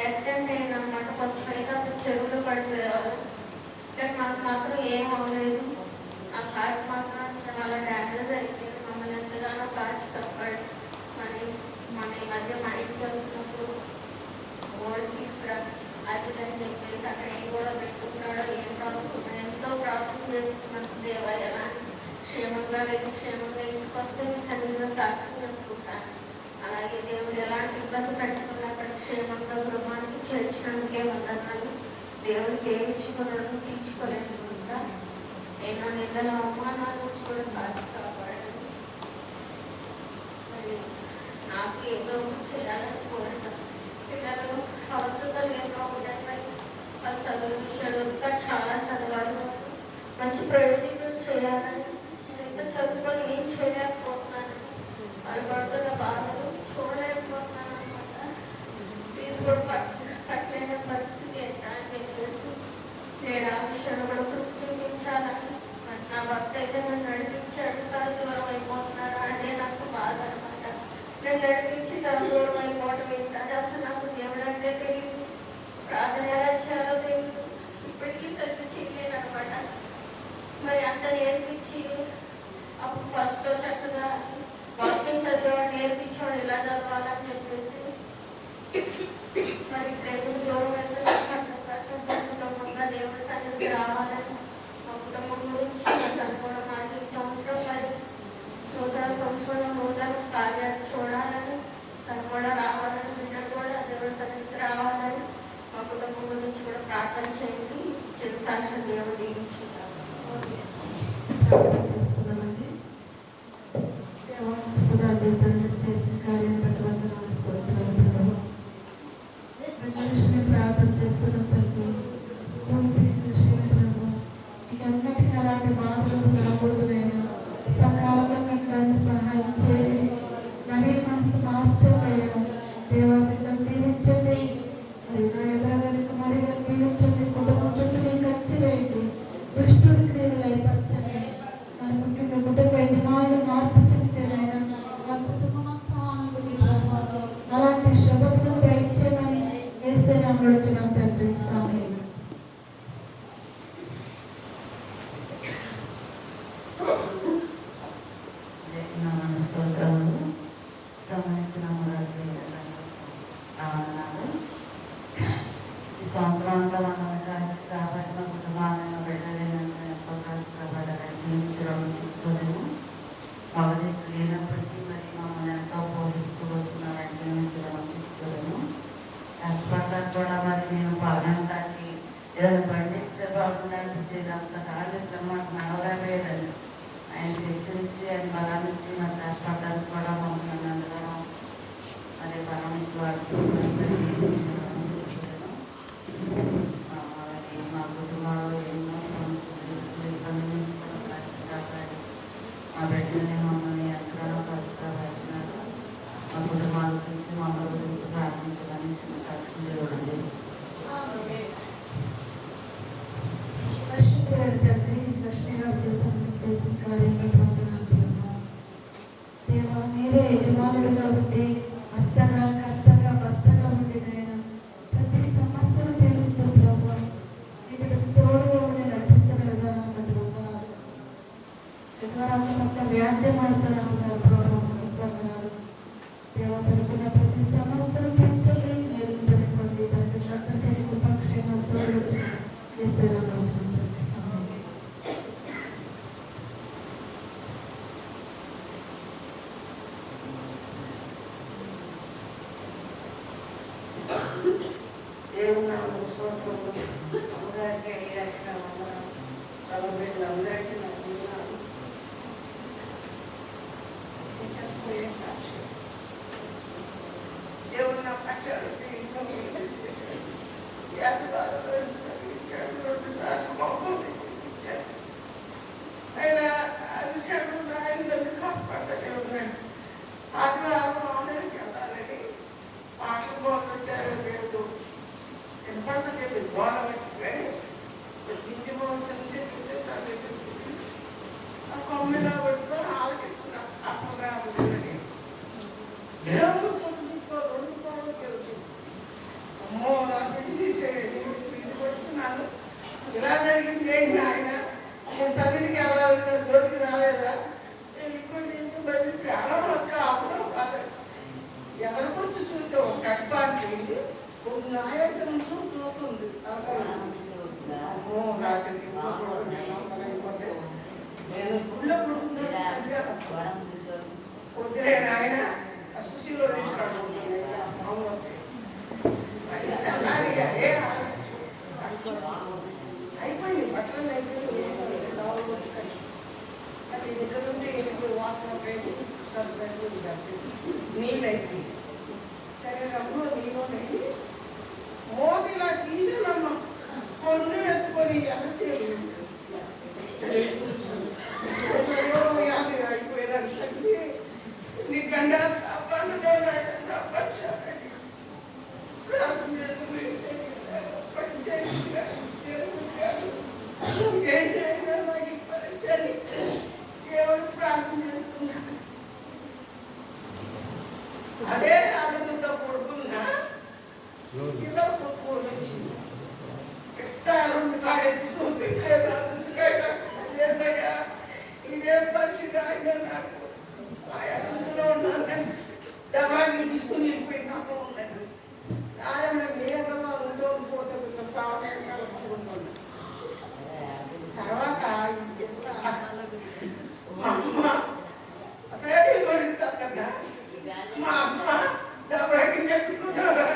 యాక్సిడెంట్ అయిందనమాట. కొంచెం అయితే అసలు చెరువులో పడిపోయేవాళ్ళు. కానీ మాకు మాత్రం ఏం అవ్వలేదు. ఆ హార్ట్ మాత్రం చాలా డ్యామేజ్ అయిపోయింది. మమ్మల్ని ఎంతగానో కాచి కాపాడు. మరి మన ఈ మధ్య మా ఇంటికి వెళ్తున్నప్పుడు గోల్డ్ తీసుకురా అది అని చెప్పేసి అక్కడ ఏం కూడా పెట్టుకున్నాడో ఏంటో ఎంతో ప్రార్థన చేసుకున్నాను. దేవా ఎలా క్షేమంగా వెళ్ళి క్షేమంగా ఇంటికి వస్తే మీ సాక్షి అనుకుంటాను. అలాగే దేవుడు ఎలాంటి ఇబ్బంది పెట్టకుండా అక్కడ క్షేమంగా గృహానికి చేర్చినందుకే వందనాలు. దేవుడికి ఏమి ఇచ్చుకోవడం తీర్చుకోలేకుండా ఎన్నో నిందల అవమానాల నుంచి కూడా కాచి కాపాడండి. మరి నాకు ఎన్నో చేయాలని కోరిక, పిల్లలు అవసరాలు ఎన్నో ఉన్నాయి. వాళ్ళ చదువు విషయాలు ఇంకా చాలా చదవాలి, మంచి ప్రయోజనం చేయాలని. నేను ఇంకా చదువుకొని ఏం చేయలేకపోతున్నాను, వాళ్ళు పడుతున్న బాధలు చూడలేకపోతున్నాను అనమాట. ఫీజు కూడా కట్టలేని పరిస్థితి ఎంత అని చెప్పేసి నేను ఆ విషయంలో కూడా కృషి చూపించాలని. నా భర్త అయితే నన్ను నడిపించాడు, తన దూరం అయిపోతున్నాడు, అదే నాకు బాధ అనమాట. నేను నడిపించి తన దూరం అయిపోవడం ఏంటంటే అసలు నాకు దేవుడు అంటే తెలియదు, ప్రార్థన ఎలా చేయాలో తెలియదు, ఇప్పటికీ సరిగ్గా చేయలేను అనమాట. మరి అంత నేర్పించి అప్పుడు ఫస్ట్లో చక్కగా వాక్యం చదివేవాడు నేర్పించేవాడు ఇలా చదవాలని చెప్పేసి, మరి ఇప్పుడు ఎందుకు దూరం కుటుంబంగా దేవుడి సన్నిధికి రావాలని మా కుటుంబం గురించి అనుకోవడం. నాకు ఈ సంవత్సరం మరి సంవత్సరంలో నూతన కార్యాలు చూడాలని, తను కూడా రావాలని, బిడ్డలు కూడా దేవుడి సన్నిధికి రావాలని మా కుటుంబం గురించి కూడా ప్రార్థన చేయండి. చిరు సాక్షి దేవుడు దీవించుకుంటాం. చేసుకున్నామండి. సుధా జీవితంలో చేసిన కార్యం బట్టి వందనాలు, స్తోత్రాలు. విషయం ప్రార్థన చేస్తున్నాం తండ్రి. స్కూల్ ఫీజు విషయంలో మీకు అన్నిటికీ అలాంటి బాధలు రాకూడదు. నేను సకాలంలో కట్టడానికి సహాయం చేయండి. నవీన మనసు మార్చలేదు. దేవా బిడ్డలు దీవించండి. మరి నా ఎదురుగారి కుమారి గారు దీవించండి. కుటుంబం చుట్టూ మీకు ఖర్చు వేయండి. దుష్టుడి క్రియలు ఏర్పరచండి. మరి ముఖ్యంగా కుటుంబ యజమానులు మార్పు చెందితేనైనా ఆ కుటుంబం అంతా ఆనందం. అలాంటి శుభ్రతను దయచేయమని చేస్తే నమ్మడుచున్నాం తండ్రి. ఆమేన్. స్తోత్రములు సంబంధించిన ఈ సంవత్సరం అంతా మనం కాబట్టి మా కుటుంబాలను పెట్టలేను, ఎంతో కష్టపడాలని జీవించడం మొదటి లేనప్పటికీ మరి మమ్మల్ని ఎంతో పోషిస్తూ వస్తున్నారని జీవించడం కష్టపడ్డానికి కూడా మరి మేము పగనటానికి ఏదైనా బండి బాగుండా అనిపించేది. అంత కాలం ఇట్లా మాకు నడవలేదండి. ఆయన శక్తినిచ్చి ఆయన బలాన్నిచ్చి మరి కష్టపడడానికి కూడా మమ్మల్ని అందరం మరి బలం నుంచి వాడుతూ అలాగే మా కుటుంబాల్లో ఎన్నో సమస్యలు ఇబ్బంది నుంచి కూడా కష్టం కాపాడి మా బిడ్డని మమ్మల్ని ఎంతగానో కష్టపడుతున్నారు. మా కుటుంబాల గురించి మమ్మల్ని గురించి ప్రార్థించాలని సాక్షి దేవుడు తండ్రి. లక్ష్మీ గారి జీవితంలో చేసిన కార్యం బట్టి వందనాలు. దేవా మీరే యజమానుడిగా ఉండి భర్తగా ఉండి నేను ప్రతి సమస్యను తీరుస్తూ ప్రభావ మీ బిడ్డకు తోడుగా ఉండి నడిపిస్తున్న విధానం బట్టి వందనాలు. విధానాల పట్ల వ్యాజ్యం ఆడుతున్నాము ప్రభావం వందనాలు. దేవా తనకున్న ప్రతి సమస్యను తీర్చండి, నేర్పించండి. తండ్రి కృపాక్షేమాలతో ఇస్తున్నాను. దేవుని నామమున స్తోత్రములు. అందరికీ అయ్యాక సభ్యులు అందరికీ నా వందనాలు. చెప్పబోయే సాక్షి దేవుడు నా పక్షాలు ఇంట్లో చేశాడు. వ్యాధికాలు తగ్గించాడు. 2 సార్లు మౌనం ఇచ్చాడు. ఆయన ఆ విషయంలో ఆయన నన్ను కాపాడుతూనే ఉన్నాడు. ఆదివారం ఆలయానికి వెళ్ళాలని పాటలు బాగుంటారు. లేదు ఎంపడలేదు గోడబెట్టి ఇంటి మోసం చెప్తే ఆ కొమ్మిలో పెట్టుకొని ఆలకెట్టుకున్నా అప్పగా ఉండేదని దేవుడు కొట్టుకో 2 కోడలు తెలుసు. అమ్మో నాకు ఇది పెట్టుకున్నాను. ఇలా జరిగింది ఏంటి ఆయన సన్నిధికి వెళ్ళాలి దొరికి రాలేదా ఇంకోటి ప్రాణం వచ్చి అప్పుడు కాదు ఎవరికొచ్చి చూస్తే ఒక కట్పానికి ఒక నాయకులను చూస్తుంది. నేను గుళ్ళ కొడుకునే నీళ్ళైతే శరీరంలో నీలోనే మోతిలా తీసి నన్ను కొన్ని ఎత్తుకొని అయిపోయేదానికి నీ గండ అదే అడుగుతో కొడుకున్నా ఇలా కొడుకొచ్చింది ఎట్టా రెండు కాయెత్తుకుంటే ఇదే పరిస్థితి ఆయన నాకు ఆయనలో ఉన్నాను కానీ దబాకి తీసుకుని వెళ్ళిపోయినాము ఉన్నది ఆయన మేడలో ఉంటూ పోతే సాగుకుంటున్నాను తర్వాత మా అమ్మ అసలే గురించి సత్తన్నా మా అమ్మ దబాకి నెచ్చుకుంటారా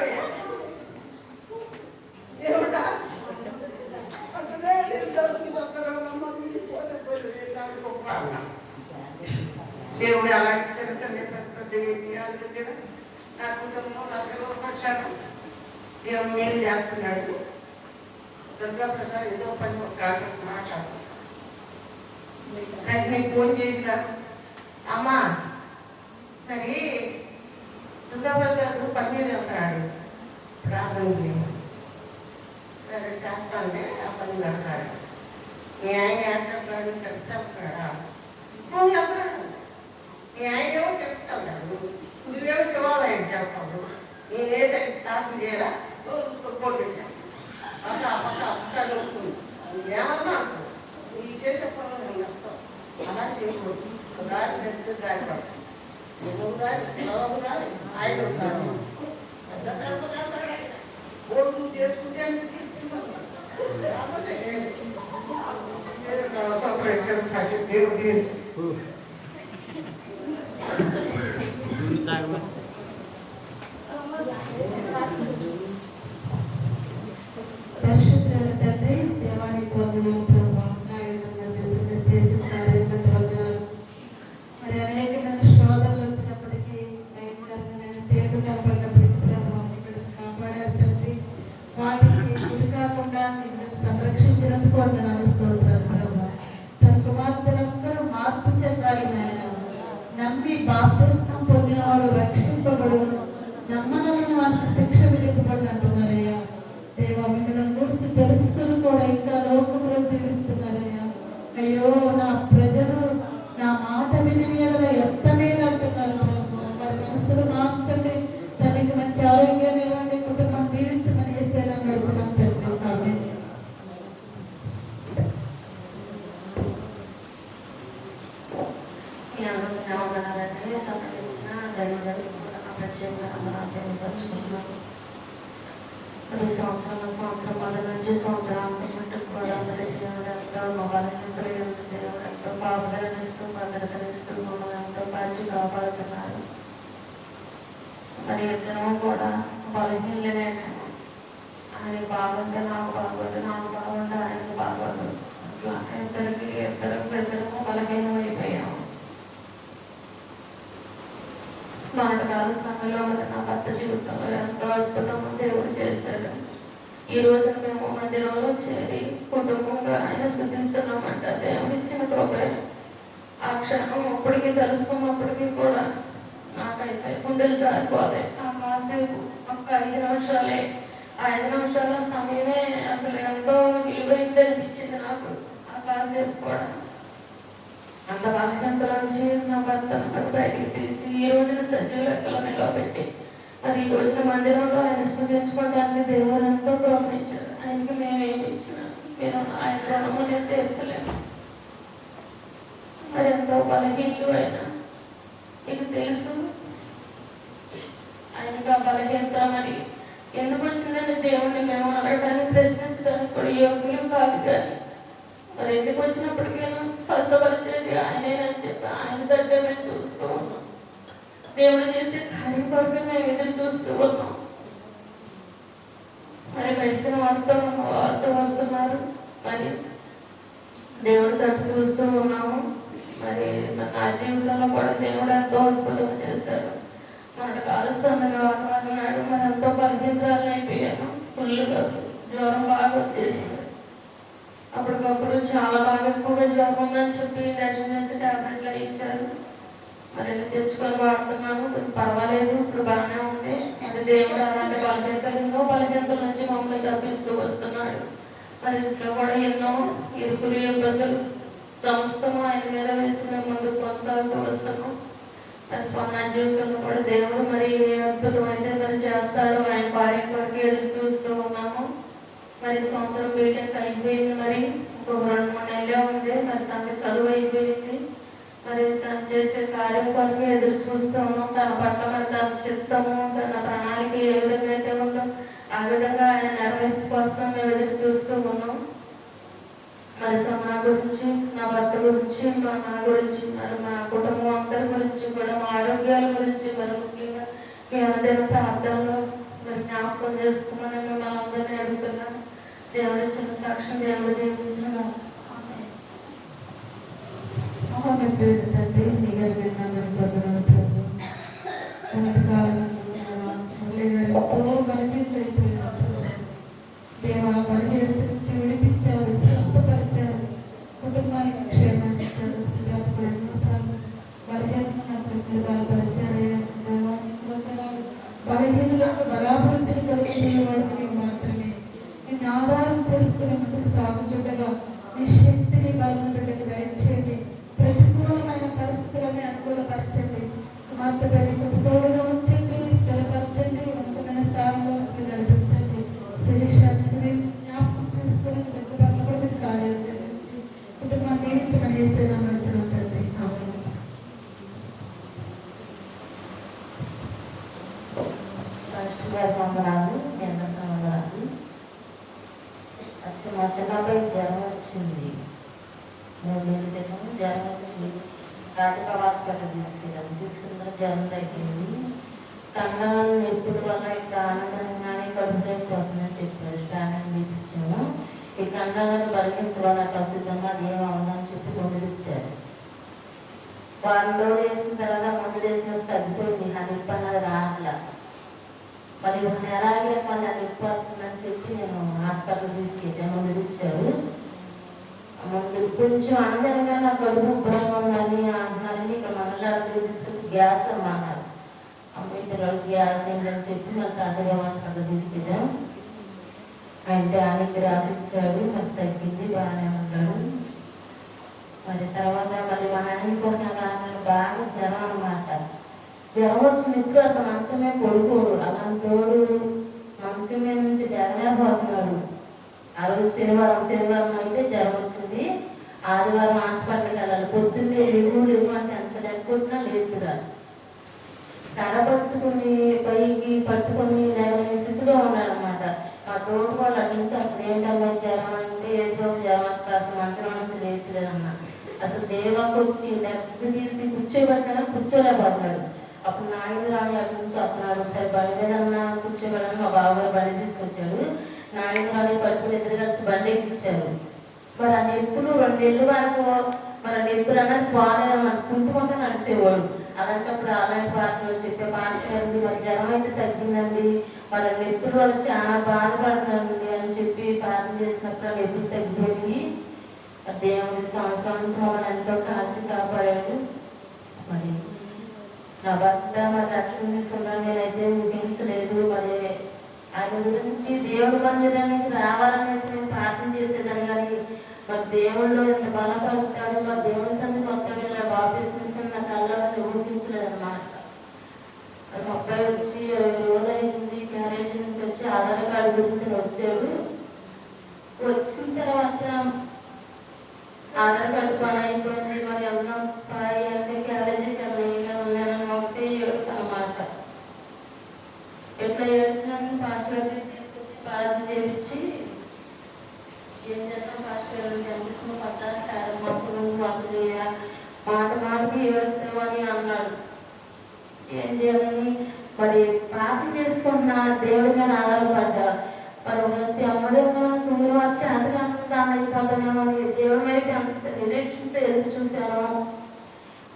ఏమిటా అసలే తెలుసు సత్తరామమ్మ వెళ్ళిపోతే దేవుడు అలాంటి చిన్న చిన్న పెద్ద పెద్ద ఏమి ఆలోచన నా కుటుంబం నా పిల్లల పక్షాన దేవుడు మేలు చేస్తున్నాడు. దుర్గా ప్రసాద్ ఏదో పని ఒక మాట్లాడు నీకు ఫోన్ చేసిన అమ్మా మరి దుర్గా ప్రసాద్ పని మీద వెళ్తున్నాడు ప్రార్థన చేయమని. సరే చేస్తానులే ఆ పని వెళ్తాడు. మీ ఆయన ఎక్కడాడు చెప్తాడా నువ్వు వెళ్తాడు. మీ ఆయన ఏమో చెప్తాడు నువ్వేమో శివాలయం చెప్తాడు. నేనే సైడ్ తాపం చేయాలా నువ్వు చూసుకొని ఫోన్ పెట్టాను పక్క పక్క పక్క నొప్పుతుంది. నువ్వేమన్నా అనుకో నీ చేసే పనులు నేను నచ్చవు. అలా చేయకూడదు. ఒక దారి నెట్టు దారి పడతాను నువ్వు దారి ఎవరు దారి ఆయన ఉంటాడు పెద్ద తరపుతాడు ఆయన బోర్డు నువ్వు చేసుకుంటే పరిశుద్ధులైన తండ్రి దేవానికి వందనాలు ప్రభా. నా జీవితంలో చేసిన కార్యక్రమం వందనాలు. మరి అనేకమైన శోధనలు వచ్చినప్పటికీ భయంకరమైన తేడు కనపడినప్పటికీ ప్రభావ ఇక్కడ కాపాడారు తండ్రి. వాటికి గురి కాకుండా మిమ్మల్ని సంరక్షించినందుకు వందనాలు స్తోత్రాలు ప్రభావ. తన కుమార్తెలందరూ మార్పు చెందాలి నాయన. నమ్మి బాప్తిస్మం పొందిన వాడు రక్షింపబడును, నమ్మనమైన వారికి శిక్ష విధింపబడును అంటున్నారయ్యా. దేవా మిమ్మల్ని గురించి తెలుసుకుని కూడా ఇంకా లోకంలో జీవిస్తున్నారయ్యా. అయ్యో నా ప్రజలు నా మాట విని ఎంత మేలు అంటున్నారు. మరి మనసులు మార్చండి, తనకి మంచి ఆరోగ్యాన్ని ఇవ్వండి, కుటుంబం దీవించమని చేస్తేనే నడుచున్నాం తండ్రి. ఆమేన్. ఈ అనుభవాన్ని సంబంధించిన దైవానికి కూడా ప్రత్యేక తెలియపరుచుకుంటున్నాను. ఈ సంవత్సరం మొదటి నుంచి సంవత్సరాంతం మట్టుకు కూడా మరి దేవుడు ఎంతో మమ్మల్ని దేవుడు ఎంతో కాపుదలనిస్తూ భద్రతనిస్తూ మమ్మల్ని ఎంతో పరిచి కాపాడుతున్నారు. మరి ఇద్దరము కూడా బలహీనమే. ఆయన బాగుంటే నాకు బాగోదు, నాకు బాగుంటే ఆయనకు బాగోదు. అట్లా ఇద్దరము బలహీనమైపోయాము. నాటకాల సమయంలో మరి నా భర్త జీవితంలో ఎంతో అద్భుతంగా దేవుడు చేశాడు. ఈ రోజున మేము మందిరంలో చేరి కుటుంబంగా ఆయన స్థుతిస్తున్నామంట. దేవుడు ఇచ్చిన కృపే. ఆ క్షణం అప్పటికి తెలుసుకున్నప్పటికీ కూడా నాకైతే గుండెలు జారిపోతాయి. ఆ కాసేపు ఒక 5 నిమిషాలే, 5 నిమిషాల సమయమే అసలు ఎంతో విలువైంది అనిపించింది నాకు. ఆ కాసేపు కూడా అంత బలహీనత నుంచి నా భర్తను బయటికి తీసి ఈ రోజున సజీవ లెక్కలో నిలబెట్టి మరి ఈ రోజున మందిరంలో ఆయన స్థుతించుకోవడానికి దేవుడు ఎంతో గౌరవించారు. ఆయనకి మేమేమి ఇచ్చినా మీరు ఆయన రుణము నేను తీర్చలేము. మరి ఎంతో బలహీనులు అయినా మీకు తెలుసు. ఆయనకు ఆ బలహీనత మరి ఎందుకు వచ్చిందని దేవుణ్ణి మేము అడగడానికి ప్రశ్నించడానికి కూడా యోగ్యులు కాదు. కానీ మరి ఎందుకు వచ్చినప్పటికీ స్వస్థపరిచేది ఆయనేనని చెప్పి ఆయన దగ్గర మేము చూస్తూ ఉన్నాం. దేవుడు చేసే కార్యం కొరకు మేము ఎదురు చూస్తూ ఉన్నాం. మరి మెడిసిన్ వాడుతూ వస్తున్నారు. మరి దేవుడు తట్టు చూస్తూ ఉన్నాము. మరి నా జీవితంలో కూడా దేవుడు ఎంతో అద్భుతం చేశాడు. మాట కాలుస్తుండగా అన్నాడు. మరి ఎంతో బలహీనరాలు అయిపోయాను. ఫుల్గా జ్వరం బాగా వచ్చేసింది. అప్పటికప్పుడు చాలా బాగా ఎక్కువగా జ్వరం ఉందని చెప్పి ఇంజక్షన్ చేసి టాబ్లెట్లు ఇచ్చారు. మరి తెచ్చుకొని వాడుతున్నాను. కొంచెం పర్వాలేదు, ఇప్పుడు బాగానే ఉంది. మరి దేవుడు అలాంటి బలహీనతల నుంచి మమ్మల్ని తప్పిస్తూ వస్తున్నాడు. మరి ఇంట్లో కూడా ఎన్నో ఇరుకులు ఇబ్బందులు సమస్తము ఆయన మీద వేసి మేము ముందుకు కొనసాగుతూ వస్తున్నాం. మరి స్పందన జీవితంలో కూడా దేవుడు మరి ఏ అద్భుతం అయితే మరి చేస్తాడో ఆయన కార్యం కొరకు ఎదురు చూస్తూ ఉన్నాము. మరి సంవత్సరం బీటెక్ అయిపోయింది. మరి ఇంకొక 2-3 నెలలే ఉంది. మరి తనకి చదువు అయిపోయింది. మరి తను చేసే కార్యం కొరకు ఎదురు చూస్తూ ఉన్నాం. తన పట్ల మరి తన చిత్తము, తన ప్రణాళిక ఏ విధంగా అయితే ఉందో ఆ విధంగా ఆయన నెరవేర్పు కోసం మేము ఎదురు చూస్తూ ఉన్నాం. మరి నా గురించి, నా భర్త గురించి, మా నా గురించి, మరి మా కుటుంబం అందరి గురించి కూడా, మా ఆరోగ్యాల గురించి, మరి ముఖ్యంగా మీ అందరి ప్రార్థనలో మరి జ్ఞాపకం చేసుకోమని మిమ్మల్ని అందరినీ అడుగుతున్నాను. దేవుడు ఇచ్చిన సాక్ష్యం దేవుడు దీవించిన మహోన్నతుడైన తండ్రి, నీ గారి పొందగల ప్రభు ఎంతకాలం మురళి గారు ఎంతో బలహీనైపోయారు. దేవా, బలహీనత నుంచి విడిపించారు, స్వస్థపరిచారు, కుటుంబానికి క్షేమాన్ని ఇచ్చారు. సుజాత కూడా ఎన్నోసార్లు బలహీనతను మీరు బలపరిచారయ్యా. దేవా, బలహీనులకు బలాభివృద్ధిని కలిగించేవాడు నీవు మాత్రమే. నిన్ను ఆధారం చేసుకుని ముందుకు సాగుచుండగా నీ శక్తిని బలం బిడ్డకు దయచేయండి. ప్రతికూలమైన పరిస్థితులని అనుకూలపరచండి. కుమార్తె పెళ్లికి తోడుగా ఉంచండి, స్థిరపరచండి, ఉన్నతమైన స్థానంలో మీరు నడిపించండి. శిరీషాన్ని జ్ఞాపకం చేసుకుని ప్రతి పట్ల కూడా మీరు కార్యాలు జరిగించి కుటుంబాన్ని దీవించమని చేసేలా నడుచుకుంటుంది. ఫస్ట్ గారి వందనాలు, ఎంత వందనాలు. మా చిన్నబ్బాయి జ్వరం వచ్చింది. 3 నెలల క్రితం జ్వరం వచ్చి రాధిక హాస్పిటల్ తీసుకెళ్ళిన జ్వరం తగ్గింది. కన్నాలను ఎప్పుడు వల్ల ఇట్లా ఆనందంగానే కడుపులో అయిపోతుందని చెప్పారు. స్టాండ్ తీపించాము. ఈ కన్నాలను బలహీనత వల్ల అట్లా అశుద్ధంగా అది ఏమవుతుందని చెప్పి మందులు ఇచ్చారు. వారం రోజులు వేసిన తర్వాత మందులు వేసినప్పుడు తగ్గిపోయింది. ఆ నిప్పు అన్నది రాట్లా. మరి ఎలాగే మళ్ళీ ఆ నిప్పు పడుతుందని చెప్పి నేను హాస్పిటల్ తీసుకెళ్ళాను. మందులు ఇచ్చారు. ముందు కొంచెం అందరిగా నా కడుపు ఉబ్బరంగా ఉందని అంటున్నారని ఇక్కడ మండలాలు తీసుకెళ్ళి గ్యాస్ అన్నారు. అమ్మ గ్యాస్ ఏంటని చెప్పి మళ్ళీ తాతగా హాస్పిటల్ తీసుకెళ్ళాం. అంటే ఆయనకి రాసి ఇచ్చాడు. మరి తగ్గింది, బాగానే ఉన్నాడు. మరి తర్వాత మళ్ళీ మా ఆయనకి బాగా జ్వరం అనమాట. జ్వరం వచ్చిన ఇప్పుడు అసలు మంచమే పడుకోడు. అలాంటోడు మంచమే నుంచి జరగలేకపోతున్నాడు. ఆ రోజు శనివారం అయితే జ్వరం వచ్చింది. ఆదివారం హాస్పిటల్కి వెళ్ళాలి. పొద్దున్నే లేవు అంటే ఎంత లేకపోతున్నా లేదురా. తల పట్టుకుని పైకి పట్టుకొని లేని స్థితిలో ఉన్నాడనమాట. మా తోటి వాళ్ళు అటు నుంచి అసలు ఏంటమ్మా జ్వరం అంటే వేసుకోవాలి జ్వరం కాస్త మంచం నుంచి లేదులేదన్నా. అసలు దేవాకి వచ్చి లెఫ్ట్ తీసి కూర్చోబెట్టినా కూర్చోలేకపోతున్నాడు. అప్పుడు నాయుడు రాని అటు నుంచి వస్తున్నాడు. సరే బండి మీద అన్నా కూర్చోబెట్టని మా బావగారు బండి తీసుకొచ్చాడు. నాయుడు రాని పట్టుకుని ఇద్దరు కలిసి బండి ఎక్కించారు. మరి ఆ నొప్పులు 2 నెలల వరకు మరి ఆ నొప్పులు అన్నది పోలేము అనుకుంటూ నడిచేవాడు. అలాంటప్పుడు అలాంటి పాటలు చెప్పే పాటలు మరి జ్వరం అయితే తగ్గిందండి, వాళ్ళ నొప్పులు వాళ్ళు చాలా బాధపడుతున్నారండి అని చెప్పి ప్రార్థన చేసినప్పుడు ఆ నొప్పులు తగ్గిపోయి దేవుడి సంవత్సరంతో మమ్మల్ని ఎంతో కాసి కాపాడాడు. మరి నా భర్త మరి లక్ష్మి తీసుకున్నాను. నేనైతే ఊహించలేదు. మరి ఆయన గురించి దేవుడి మందిరానికి రావాలని అయితే నేను ప్రార్థన చేసేదాన్ని. కానీ మరి దేవుళ్ళు ఎంత బలపడతాడు, మరి దేవుడి సన్నిధికి వస్తాడు ఇలా బాప్టిజం నా కళ్ళని ఊహించలేదు అనమాట. మరి మా అబ్బాయి వచ్చి 20 రోజులు అయింది. మ్యారేజ్ నుంచి వచ్చి ఆధార్ కార్డు గురించి వచ్చాడు. వచ్చిన తర్వాత ఆధార్ కార్డు పని అయిపోయింది. మరి వెళ్దాం పాయి అంటే క్యారేజీకి ఉన్నానని ఒకటి అనమాట. ఎట్లా ఏడుతున్నాను పాస్టర్ గారిని తీసుకొచ్చి ప్రార్థన చేయించి ఏం చేద్దాం పాస్టర్ గారు కనిపిస్తున్న పట్టాలి మాకు అసలు మాటకి ఏడుతావు అని అన్నాడు. ఏం చేయాలని మరి ప్రార్థన చేసుకున్న దేవుడి మీద ఆధారపడ్డా. మరి ఒక అమ్మదేమో నువ్వు వచ్చి అంతగా దాన్ని అయిపోతానేమో అని దేవుడి వైపు అంత నిరీక్షణతో ఎదురు చూశాను.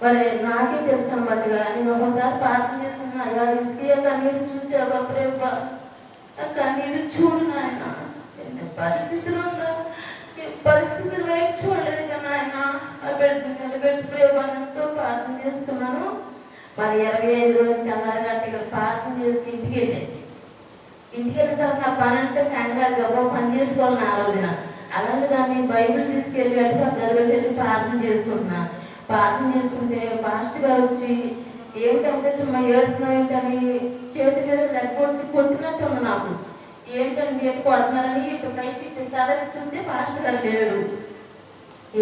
మరి నాకే తెలుసు అనమాటగా నేను ఒకసారి ప్రార్థన చేసిన అయ్యా ఇసుక కన్నీరు చూసావు ప్రభా ఆ కన్నీరు చూడు నాయన ఎంత పరిస్థితులు ఉందా పరిస్థితులు వైపు చూడలేదు కదా ఆయన నిలబెట్టి ప్రభా ఎంతో ప్రార్థన చేస్తున్నాను. మరి 25 రోజులు తెల్లారగట్ట ఇక్కడ ప్రార్థన చేసి ఇంటికి వెళ్ళేది. ఇంటికి వెళ్ళిన తర్వాత నా పని అంతా కంగారు గబ్బా పని చేసుకోవాలని ఆలోచన. అలాంటి దాన్ని బైబిల్ తీసుకెళ్ళి అంటే ఆ గదిలోకి వెళ్ళి ప్రార్థన చేసుకుంటున్నా. ప్రార్థన చేసుకుంటే పాస్టర్ గారు వచ్చి ఏమిటంటే సుమ్మా ఏడుతున్నావు ఏంటని చేతి మీద కొట్టినట్టు ఉంది నాకు. ఏంటండి ఎటు కొడుతున్నారని ఇప్పుడు పైకి తలకి చూస్తే పాస్టర్ గారు లేడు.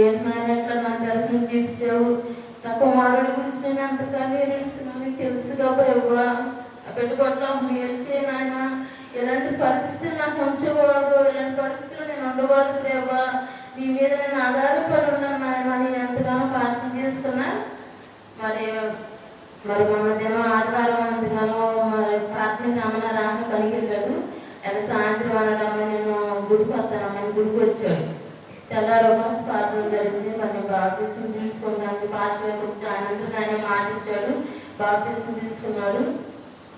ఏంటి నాయన ఎట్లా నాకు దర్శనం చూపించావు, నా కుమారుడి గురించి నేను అంతగానే తెలుస్తున్నాను తెలుసుగా ప్రభా పెట్టుబడిలో మేలు చేయ నాయన. ఎలాంటి పరిస్థితులు నాకు ఉంచకూడదు, ఇలాంటి పరిస్థితులు నేను ఉండకూడదు ప్రభా, నీ మీద నేను ఆధారపడి ఉన్నాను నాయన అని ఎంతగానో ప్రార్థన చేస్తున్నా. మరి మొన్న దినం ఆదివారం ఎంతగానో మరి ప్రార్థనకి అమ్మ రాక పనికి వెళ్ళాడు. అలా సాయంత్రం అనడమ్మ నేను గుడికి వస్తానమ్మని గుడికి వచ్చాడు. తెల్లారి ఉపవాస ప్రార్థన జరిగింది. మరి నేను బాప్టిజం తీసుకున్నాను. పాస్టర్ గురించి ఆయన మాటిచ్చాడు, బాప్టిజం తీసుకున్నాడు.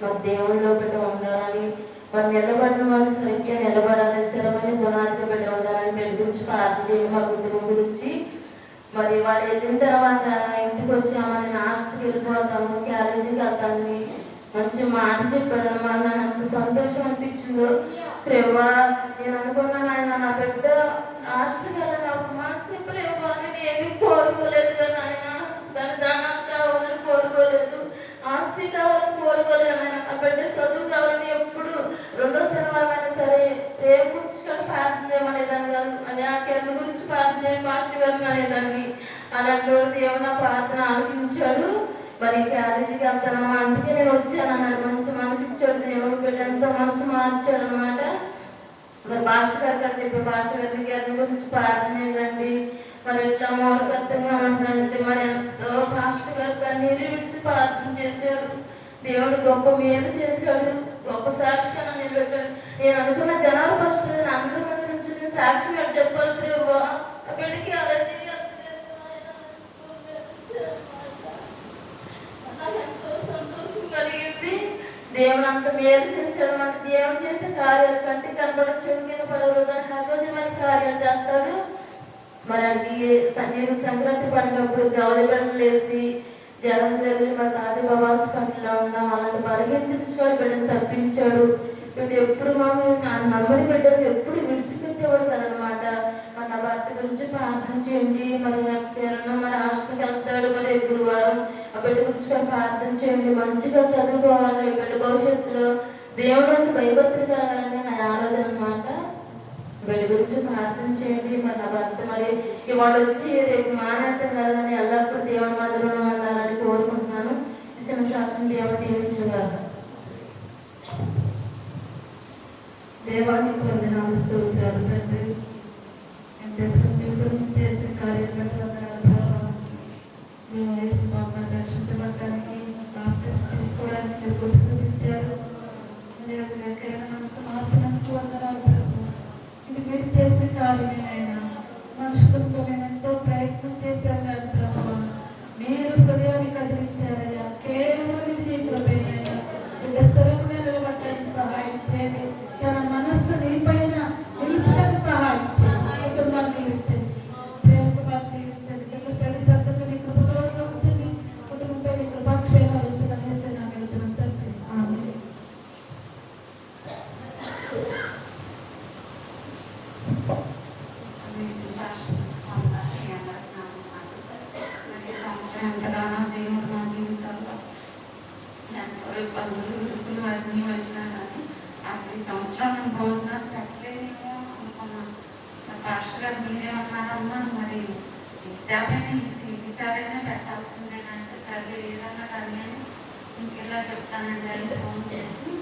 మరి దేవుళ్ళలో బిడ్డ ఉండాలని, మరి నిలబడిన వాళ్ళు సరిగ్గా నిలబడాలి, స్థిరమైన గుణానికి బిడ్డ ఉండాలని బిడ్డ గురించి ప్రార్థన చేయండి, మా కుటుంబం గురించి. మరి వాళ్ళు వెళ్ళిన తర్వాత ఇంటికి వచ్చామని హాస్టల్కి వెళ్ళిపోతాము, క్యారేజీకి వెళ్తామని మంచి మాట చెప్పాడు అన్నమాట. నాకు అంత సంతోషం అనిపించిందో ప్రేవా. నేను అనుకున్నాను ఆయన నా బిడ్డ హాస్టల్కి వెళ్ళాలి ఒక మనసు ప్రేవా. నేను ఏమీ కోరుకోలేదు కదా ఆయన, దాని ధనం కావాలని కోరుకోలేదు, ఆస్తి కావాలని కోరుకోలేదు ఆయన. నా బిడ్డ చదువు కావాలని ఎప్పుడు రెండో శనివారం అయినా సరే ప్రేమ గురించి కూడా ప్రార్థన చేయమనేదాన్ని కాదు, అది ఆ కెర్ల గురించి ప్రార్థన చేయని మాస్టర్ గారిని అనేదాన్ని. అలాంటి దేవుడు నా ప్రార్థన ఆలకించాడు. మరి క్యారేజీకి వెళ్తానమ్మా అందుకే నేను వచ్చాను అన్నాడు. మంచి మనసు ఇచ్చాడు దేవుడు, బిడ్డ ఎంతో మనసు మార్చాడు అనమాట. మరి మాస్టర్ గారు గారు చెప్పే మాస్టర్ గారి గురించి ప్రార్థన చేయండి. మరి ఎట్లా మూలకర్తంగా ఉంటుందంటే మరి ఎంతో మాస్టర్ గారు కన్నీరు విడిచి ప్రార్థన చేశాడు. దేవుడు గొప్ప మేలు చేశాడు, గొప్ప సాక్షిగా నిలబెట్టాడు. నేను అనుకున్న జనాలు ఫస్ట్ అందరి మంది నుంచి నేను సాక్షిగా చెప్పాలి ప్రభు. ఆ బిడ్డకి అలాగే ఎంతో సంతోషం కలిగింది. దేవుడు అంత మేలు చేశాడు. మన దేవుడు చేసే కార్యాలు కంటే కనబడి చెవిన పడవని హగోజమైన కార్యాలు చేస్తాడు. మరి నేను సంక్రాంతి పండుగప్పుడు గౌరీ బండ్లు వేసి జనం దగ్గర మా తాత బాబా హాస్పిటల్లో ఉన్నాం. అలాంటి పరిగెత్తించాడు, బిడ్డను తప్పించాడు. ఇప్పుడు ఎప్పుడు మమ్మల్ని నమ్మని బిడ్డలు ఎప్పుడు విడిచిపెట్టేవాడు కదనమాట. మన భర్త గురించి ప్రార్థన చేయండి. మరి మరి హాస్టల్కి వెళ్తాడు, మరి గురువారం ఆ బిడ్డ గురించి ప్రార్థన చేయండి. మంచిగా చదువుకోవాలి, బిడ్డ భవిష్యత్తులో దేవుడు అంటే భయభక్తులు కలగాలని నా ఆలోచన అనమాట. బిడ్డ గురించి ప్రార్థన చేయండి. మరి నా భర్త మరి ఇవాళ వచ్చి రేపు మాట్లాడతాం కదా కానీ ఎల్లప్పుడూ దేవుని మధ్యలో ఉండాలని కోరుకుంటున్నాను. ఇచ్చిన సాక్షి దేవుడు దీవించుగా. దేవానికి వందనాలు, స్తోత్రాలు తండ్రి. వెంకటేశ్వర జీవితం చేసిన కార్యాలు బట్టి వందనాలు ప్రభావ. మేము వేసి మమ్మల్ని రక్షించబడటానికి బాప్టిజం తీసుకోవడానికి మీరు గుర్తు చూపించారు. మనసు మార్చినందుకు వందనాలు ప్రభు. ఇది మీరు చేసిన కార్యమేనైనా మనుషులతో నేను ఎంతో ప్రయత్నం చేశాను కానీ ప్రభావ మీరు హృదయాన్ని కదిలించారయ్యా. కేవలం ఇది నీ కృపేనైనా. ఇంత స్థిరంగా నిలబడటానికి సహాయం చేయండి. తన మనస్సు నీ పైన నిలుపుటకు సహాయం చేయండి. కుటుంబాన్ని దీవించండి, ప్రేమ కుటుంబాన్ని దీవించండి. మీకు స్టడీస్ అంతా మీ కృపతో ఉంచండి. కుటుంబంపై నీ కృపాక్షేమాలు ఉంచమని వేస్తే నాకు వచ్చినంత ఆమేన్. ఎంతగానో దేవుడు మా జీవితాల్లో ఎంతో ఇబ్బందులు ఇరుకులు అన్నీ వచ్చినా కానీ అసలు ఈ సంవత్సరం నేను భోజనాలు పెట్టలేనేమో అనుకున్నాను. పాస్టర్ గారు మీరే ఉన్నారమ్మా, మరి ఇస్తామని ఈసారైనా పెట్టాల్సిందే అంటే సరే ఏదన్నా కానీ ఇంకెలా చెప్తానండి అని ఫోన్ చేసి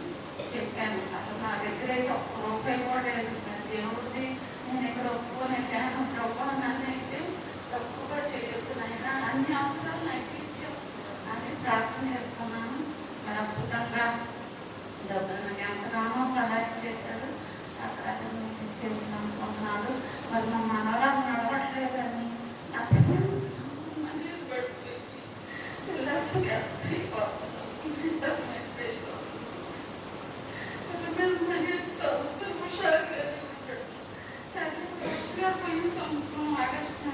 చెప్పాను. అసలు నా దగ్గర అయితే ఒక్క రూపాయి కూడా లేదు. దేవుడిది నేను ఇక్కడ ఒప్పుకొని వెళ్ళాను. ప్రభావ నన్ను అయితే తక్కువగా చేయొద్దు నాయనా, అన్ని అవసరాలు నాకు ఇచ్చావు అని ప్రార్థన చేసుకున్నాను. మరి అద్భుతంగా డబ్బులు నాకు ఎంతగానో సహాయం చేశారు. అక్కడ మీకు చేసిన అనుకుంటున్నాడు. మరి మా మనవరాలు నడవట్లేదని నా పిల్లలు పడిపోయింది. అసలు పోయిన సంవత్సరం ఆగస్టు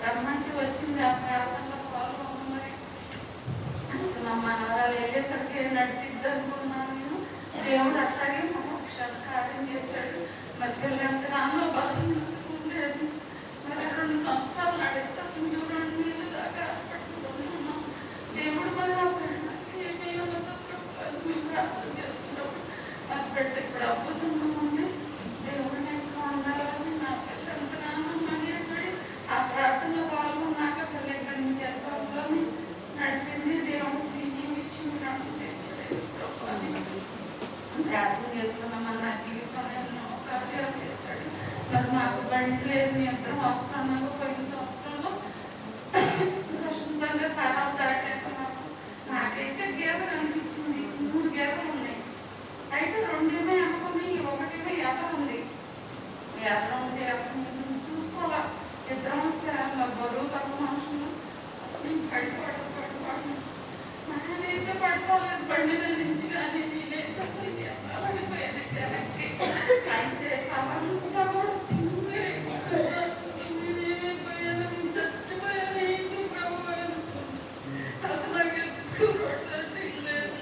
రమ్మంటే వచ్చింది ఆ ప్రార్థనలో పాల్గొన్నది. మా మనవరాలు వెళ్ళేసరికి నడిచిద్ది అనుకున్నాను నేను. దేవుడు అట్లాగే మా పక్షాలు కార్యం చేశాడు. మరి పిల్లలంతగానో బలహీనత ఉండేది. మరి 2 సంవత్సరాలు నడిస్తే అసలు మేము 2 నెలలు దాకా హాస్పిటల్లోనే ఉన్నాం. దేవుడు మరి ఆ ప్రాణానికి ఏమీ ఉండదు మేము ప్రార్థన చేస్తున్నప్పుడు మరి బిడ్డ ఇప్పుడు అద్భుతంగా ఉంది. దేవుడు ఎక్కువ ఉండాలని నా పిల్ల ఎంతగానో మర్యాదపడి ఆ ప్రార్థనలో పాల్గొన్నాక పిల్ల ఇక్కడి నుంచి వెళ్ళిపోవాలని నడిచింది. దేవుడు ఏమి ఇచ్చింది నాకు తెచ్చలేదు అని ప్రార్థన చేసుకున్నామని నా జీవితంలో ఎన్నో కార్యాలు చేశాడు. మరి మాకు బండి లేదు, నిద్ర వస్తాను. పోయిన సంవత్సరంలో కష్టంగా కాలాలు దాటాక నాకైతే గీతలు అనిపించింది. 3 గీతలు ఉన్నాయి. అయితే 2 అనుకుని 1 ఎదర ఉంది. ఎదర ఉంటే అసలు చూసుకోవాలి. ఇద్దరం వచ్చారు బరువు తక్కువ మనుషులు. అసలు నేను పడిపోవడం నేనైతే పడిపోలేదు బండి నుంచి. కానీ నేనైతే అసలు ఎలా పడిపోయాను వెనక్కి. అయితే అవంతా కూడా నేనేమైపోయాను, నేను చచ్చిపోయాను. ఏంటి ప్రభు అసలు నాకు ఎక్కువ రోడ్డు లేదు.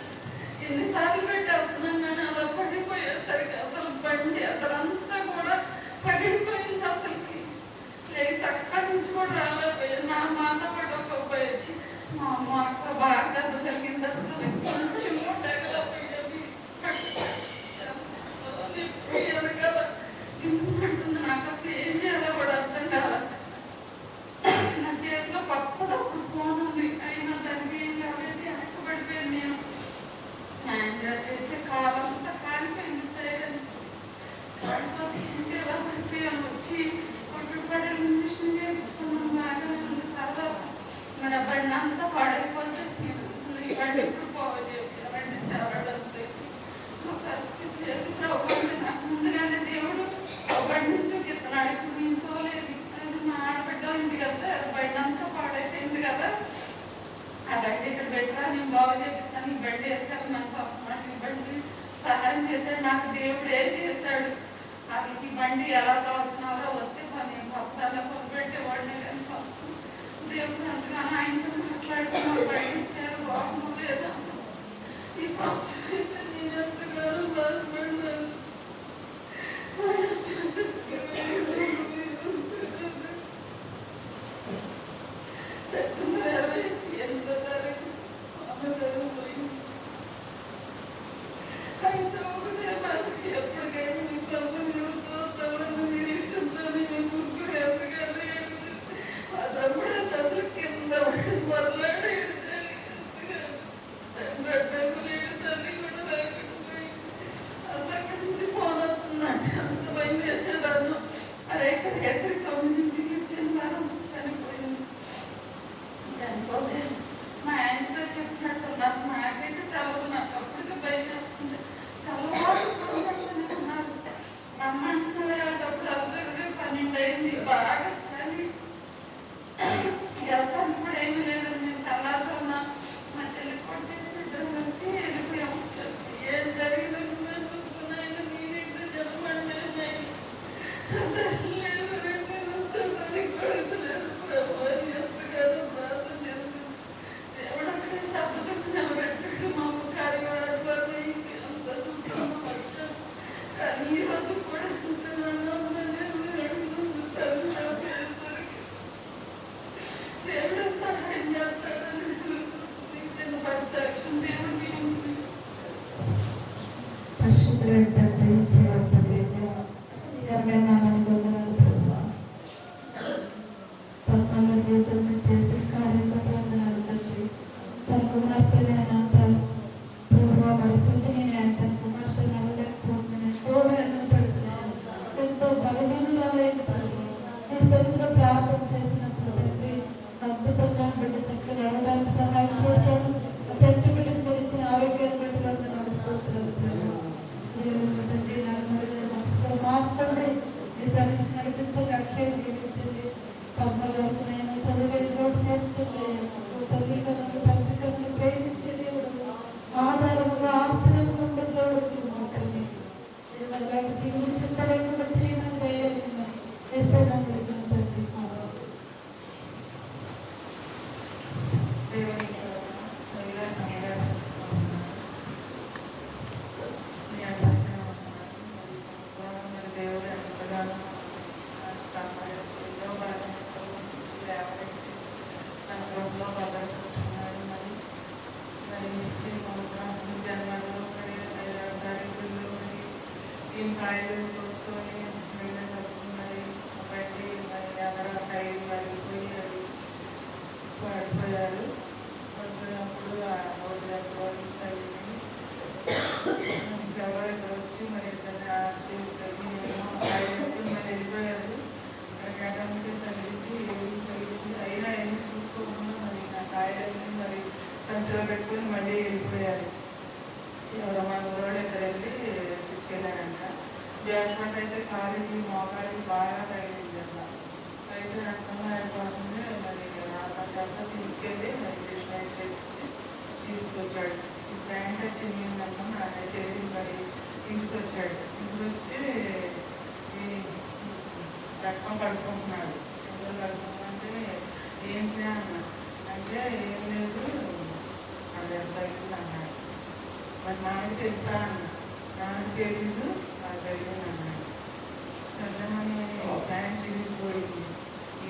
ఎన్నిసార్లు పెట్టి వెళ్తున్నాం కానీ అలా పడిపోయేసరికి అసలు బండి అతనంతా కూడా పగిలిపోయింది. అసలుకి లేచి అక్కడి నుంచి కూడా రాలేకపోయాను. నా మాట కూడా ఒక అబ్బాయి వచ్చి మా అక్క బాగా దెబ్బ కలిగింది. అసలు కొంచెం లేకపోయేది వెనకాల తిమ్మంటుంది. నాకు అసలు ఏం చేయాలో కూడా అర్థం కాల. నా చేతిలో పక్కదప్పుడు ఫోన్ ఉంది. అయినా దానికి ఏం కాలేదు. వెనకబడిపోయాను నేను. అయితే కాలంతా కాలిపోయింది. సైలెంట్ కాలిపోతే ఏంటి ఎలా పడిపోయాను. వచ్చి కొట్టు పడేలు మిషన్ చేయించుకున్నాను. బాగానే ఉంది. తర్వాత మరి ఆ బండి అంతా పాడైపోతే ఈ బండి ఎప్పుడు పోవాలి. బండి చాలా డబ్బు మా పరిస్థితి లేదు. ప్రభుత్వం నాకు ముందుగానే దేవుడు ఆ బండి చూపిస్తున్నాడు. ఇప్పుడు మేము తోలేదు. అది మా ఆడబిడ్డ ఇంటికి వెళ్తే బండి అంతా పాడైపోయింది కదా. ఆ బండి ఇక్కడ పెట్టరా, నేను బాగు చేపిస్తాను. ఈ బండి వేసుకెళ్ళి మన పాప ఈ బండి సహాయం చేశాడు నాకు దేవుడు. ఏం చేశాడు అది ఈ బండి ఎలా తోలుతున్నారో వస్తే పని కొత్తలో కొనిపెట్టేవాడిని. కానీ దేవుడు అంతగానో ఆయనతో మాట్లాడుతున్నా బయట ఇచ్చారు. బాగుంది లేదా ఈ సంవత్సరం అయితే నేను ఎంతగానో బాధపడ్డాను. సెప్టెంబర్ 28వ తారీఖు పోయింది. అయితే ఒకటే బాధ, ఎప్పటికైనా మీ ప్రభు నువ్వు చూస్తామని నిరీక్షంతో నేను ముగ్గురు ఎంతగానో ఏడుతుంది. అదప్పుడు అసలు కింద మొదలాడు ఏడుతాడు. డబ్బులు ఏడుతాన్ని కూడా లేకుండా పోయింది. అసలు అక్కడి నుంచి ఫోన్ వస్తుందంటే అంత భయం వేసేదాన్ని. రేఖ 9ంటికి శనివారం చనిపోయింది. చనిపోతే మా ఆయనతో చెప్పినట్టున్నారు. మా ఆయనకైతే తెలవదు. నాకు అప్పటికే భయం వేస్తుంది. తెల్లవారు రమ్మంటున్నారు. అప్పుడు అందరూ 12 అయింది. బాగా చలి వెళ్తాను కూడా ఏమీ లేదని నేను తెల్లారుతున్నా. మా చెల్లి కూడా చేసి ఇద్దరు కలిపి వెళ్ళిపోయాము. ఏం జరిగిందని అనుకున్నాయన నేనైతే జలపడలేదు. లేదు 2 నిమిషాలు కొడుతులేదు. ప్రభు అని ఎంతగానో ప్రార్థన చేస్తుంది. దేవుడు అక్కడే తప్పుతుకు నిలబెట్టాడు. మా కార్యవాడు వారిని అంతా చూసుకుని వచ్చాను. కానీ ఈ రోజు కూడా ఎంతగానో దేవుడు సహాయం చేస్తాడని నేను పడతాక్షం. దేవుడు పరిశుద్ధులైన తండ్రి, జీవోత్పత్తి నామమున వందనాలు ప్రభువా. పద్మల జీవితంలో చేసిన కార్యంలో వందనాలు తండ్రి. తన కుమార్తెని పూర్వ మరి సృజని తన కుమార్తె నడవలేకపోతుంది. ఎంతో వేదన పడుతున్నాను. ఎంతో బలహీనురాలైంది ప్రభు. ఈ సన్నిధిలో ప్రార్థన చేసినప్పుడు తండ్రి అద్భుతంగా బిడ్డ చక్కగా నడవడానికి సహాయం చేశాను. ఆ చెట్టు బిడ్డను గురించిన ఆరోగ్యాన్ని బట్టి వందనాలు స్తోత్రాలు ప్రభు. దేవుని తండ్రి మనసు మార్చండి. ఈ సన్నిధిని నడిపించండి. అక్షయం దీవించండి. పద్మలైన తల్లి రోడ్డు తెచ్చండి. తల్లి ఎంతగానో ఎన్నో బాధ్యతలు లేవనెత్తి తన రోడ్లో భద్రపరుచుకున్నాడు. మరి ఈ సంవత్సరం జనవరిలో మరి 5వ తారీఖుల్లో మరి ఈ కాయలు కోసుకొని వెళ్ళే తప్పుడు మరి ఒకటి మరి ఎదర కాయలు వరిగిపోయి అది పడిపోయారు. పడిపోయినప్పుడు ఆ రోడ్డు వరకు తగిలి ఎవరైతే వచ్చి మరి ఇద్దరిని తీసుకెళ్ళి మరి వెళ్ళిపోయారు. గడ్డంకి తగిలింది తగిలింది అయినా ఎన్ని చూసుకోకుండా మరి నా కాయలన్నీ మరి సంచిలో పెట్టుకొని మళ్ళీ వెళ్ళిపోయారు. ఎవరో మా ఊరోడు ఇద్దరు వెళ్ళి తీసుకెళ్ళారంట. జాష్మాకి అయితే కాలికి మోకాలికి బాగా తగిలింది అట్లా. అయితే రక్తంగా అయిపోతుంది. మరి రాత్రి తీసుకెళ్ళి మరి కృష్ణ చేయించి తీసుకొచ్చాడు. ఈ ప్యాంట్ చిన్నదమ్మా నాకైతే మరి ఇంటికి వచ్చాడు. ఇంటికి వచ్చి ఈ రక్తం కడుక్కుంటున్నాడు. ఎందుకు కడుక్కుంటే ఏంటి అన్న అంటే ఏం లేదు అది ఎంత తగ్గింది అన్నాడు. మరి నాకు తెలుసా అన్న. నాకు తెలీదు అది తగ్గింది అన్నాడు. తగ్గమని ప్యాంట్ చిరిగిపోయింది.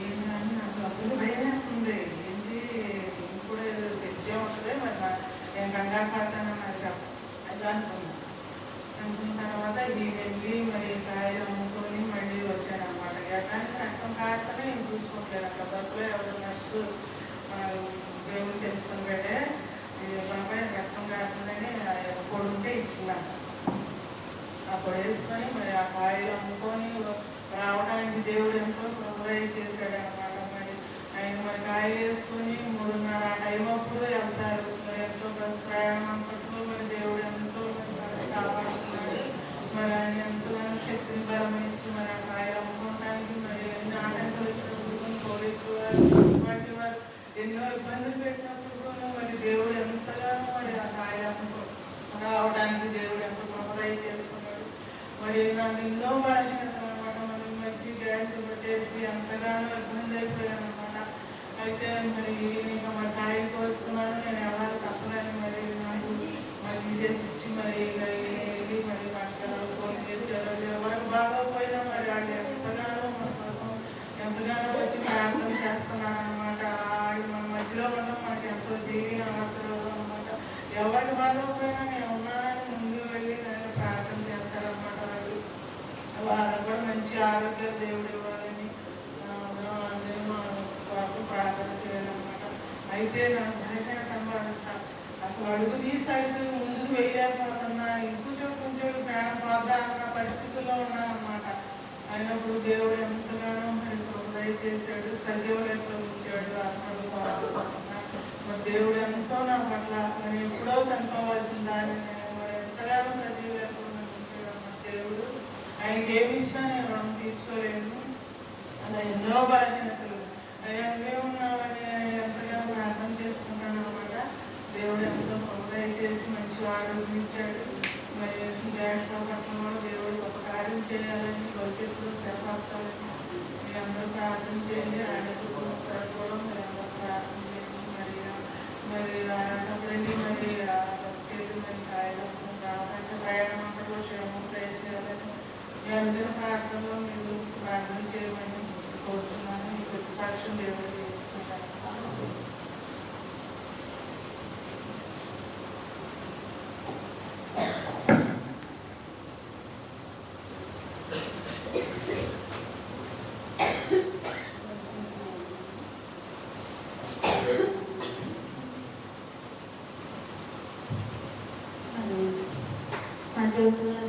ఏంటని నాకు అప్పుడు భయం వేస్తుంది. ఏంటి ఇంక కూడా ఏదో తెచ్చే ఉంటుంది మరి నేను కంగారు పడతానని నాకు అది అనుకున్నాను. అనుకున్న తర్వాత ఇది వెళ్ళి మరి కాయలు అమ్ముకొని మళ్ళీ వచ్చాను అనమాట. ఎక్కడానికి రక్తం కాకనే ఏం చూసుకోవట్లేదు. అక్కడ బస్సులో ఎవరు నర్సు దేవుడు తెలుసుకొని పెట్టే బాబాయ్ రక్తం కాకుండానే పొడుంటే ఇచ్చిందంట. ఆ పొడి వేసుకొని మరి ఆ కాయలు అమ్ముకొని రావడానికి దేవుడు ఎంతో కృపదయ చేశాడు అనమాట. మరి ఆయన మరి కాయలు వేసుకొని 3:30 ఆ టైం అప్పుడు వెళ్తారు. మరి ఎంతో బస్సు ప్రయాణం అంతట్లో మరి దేవుడు ఎంతో కాపాడుతున్నాడు. మరి ఆయన ఎంతగానో శక్తిని బలం ఇచ్చి మరి ఆ కాయలు అమ్ముకోవడానికి మరి ఎన్ని ఆటంకాలు వచ్చినప్పుడు పోలీసు వారు వారు ఎన్నో ఇబ్బందులు పెట్టినప్పుడు మరి దేవుడు ఎంతగానో మరి ఆ కాయలు అమ్ముకో రావడానికి దేవుడు ఎంతో కృపదయ చేసుకున్నాడు. మరి నాకు ఎన్నో బలహీనతలు అనమాట. మరి మధ్య గ్యాస్ పెట్టేసి ఎంతగానో ఇబ్బంది అయిపోయాను అనమాట. అయితే మరి ఇంకా మరి కాయలు కోసుకున్నాను. నేను ఎవరు తప్పదని మరి నాకు మరి విజేసి ఇచ్చి మరి వెళ్ళి మరి మాస్టర్ ఫోన్ చేశారు. ఎవరికి బాగా పోయినా మరి వాళ్ళు ఎంతగానో మన కోసం ఎంతగానో వచ్చి ప్రార్థన చేస్తున్నాను అనమాట. వాళ్ళు మన మధ్యలో ఉండడం మనకి ఎంతో దీవిగా అవసరం అనమాట. ఎవరికి బాగా పోయినా నేను ఉన్నానని ముందు వెళ్ళి నేను ప్రార్థన చేస్తారనమాట. వాళ్ళకు కూడా మంచి ఆరోగ్యం దేవుడు ఇవ్వాలని అందరూ కోసం ప్రార్థన చేయాలన్నమాట. అయితే నాకు భయపడతాను. అసలు అడుగు తీసి అడుగు ముందుకు వేయలేకపోతున్నా. కొంచెం ప్రాణం పోద్దా అన్న పరిస్థితుల్లో ఉన్నానమాట. అయినప్పుడు దేవుడు ఎంతగానో మరి కృపదయ చేశాడు. సజీవులతో ఉంచాడు. అసలు మరి దేవుడు ఎంతో నా పట్ల అసలు నేను ఎప్పుడో చనిపోవాల్సిన దాన్ని నేను మరి ఎంతగానో సజీవులతో ఉంచాడు అన్నమాట దేవుడు. ఆయనకి ఏమి ఇచ్చినా నేను రుణం తీసుకోలేను. అలా ఎన్నో బలహీనతలు అవే ఉన్నామని ఎంతగానో అర్థం చేసుకుంటాను అనమాట. దేవుడు ఎంతో కృపదయ చేసి మంచి ఆరోగ్యం ఇచ్చాడు. మరి గ్యాస్లో పట్టణంలో దేవుడు గొప్ప కార్యం చేయాలని భవిష్యత్తులో స్థిరపరచాలని మీ అందరూ ప్రార్థన చేయండి. ఆయనకు కూడా మీరు అందరూ ప్రార్థన చేయండి. మరి అప్పుడెళ్ళి మరి బస్కి వెళ్ళి మరి కాయలు రావడానికి ప్రయాణం అంతలో క్షేమం దయచేయాలని మీ అందరూ ప్రార్థనలో మీరు ప్రార్థన చేయమని కోరుతున్నాను. మీకు వచ్చి సాక్ష్యం దేవుడు మా జీవితంలో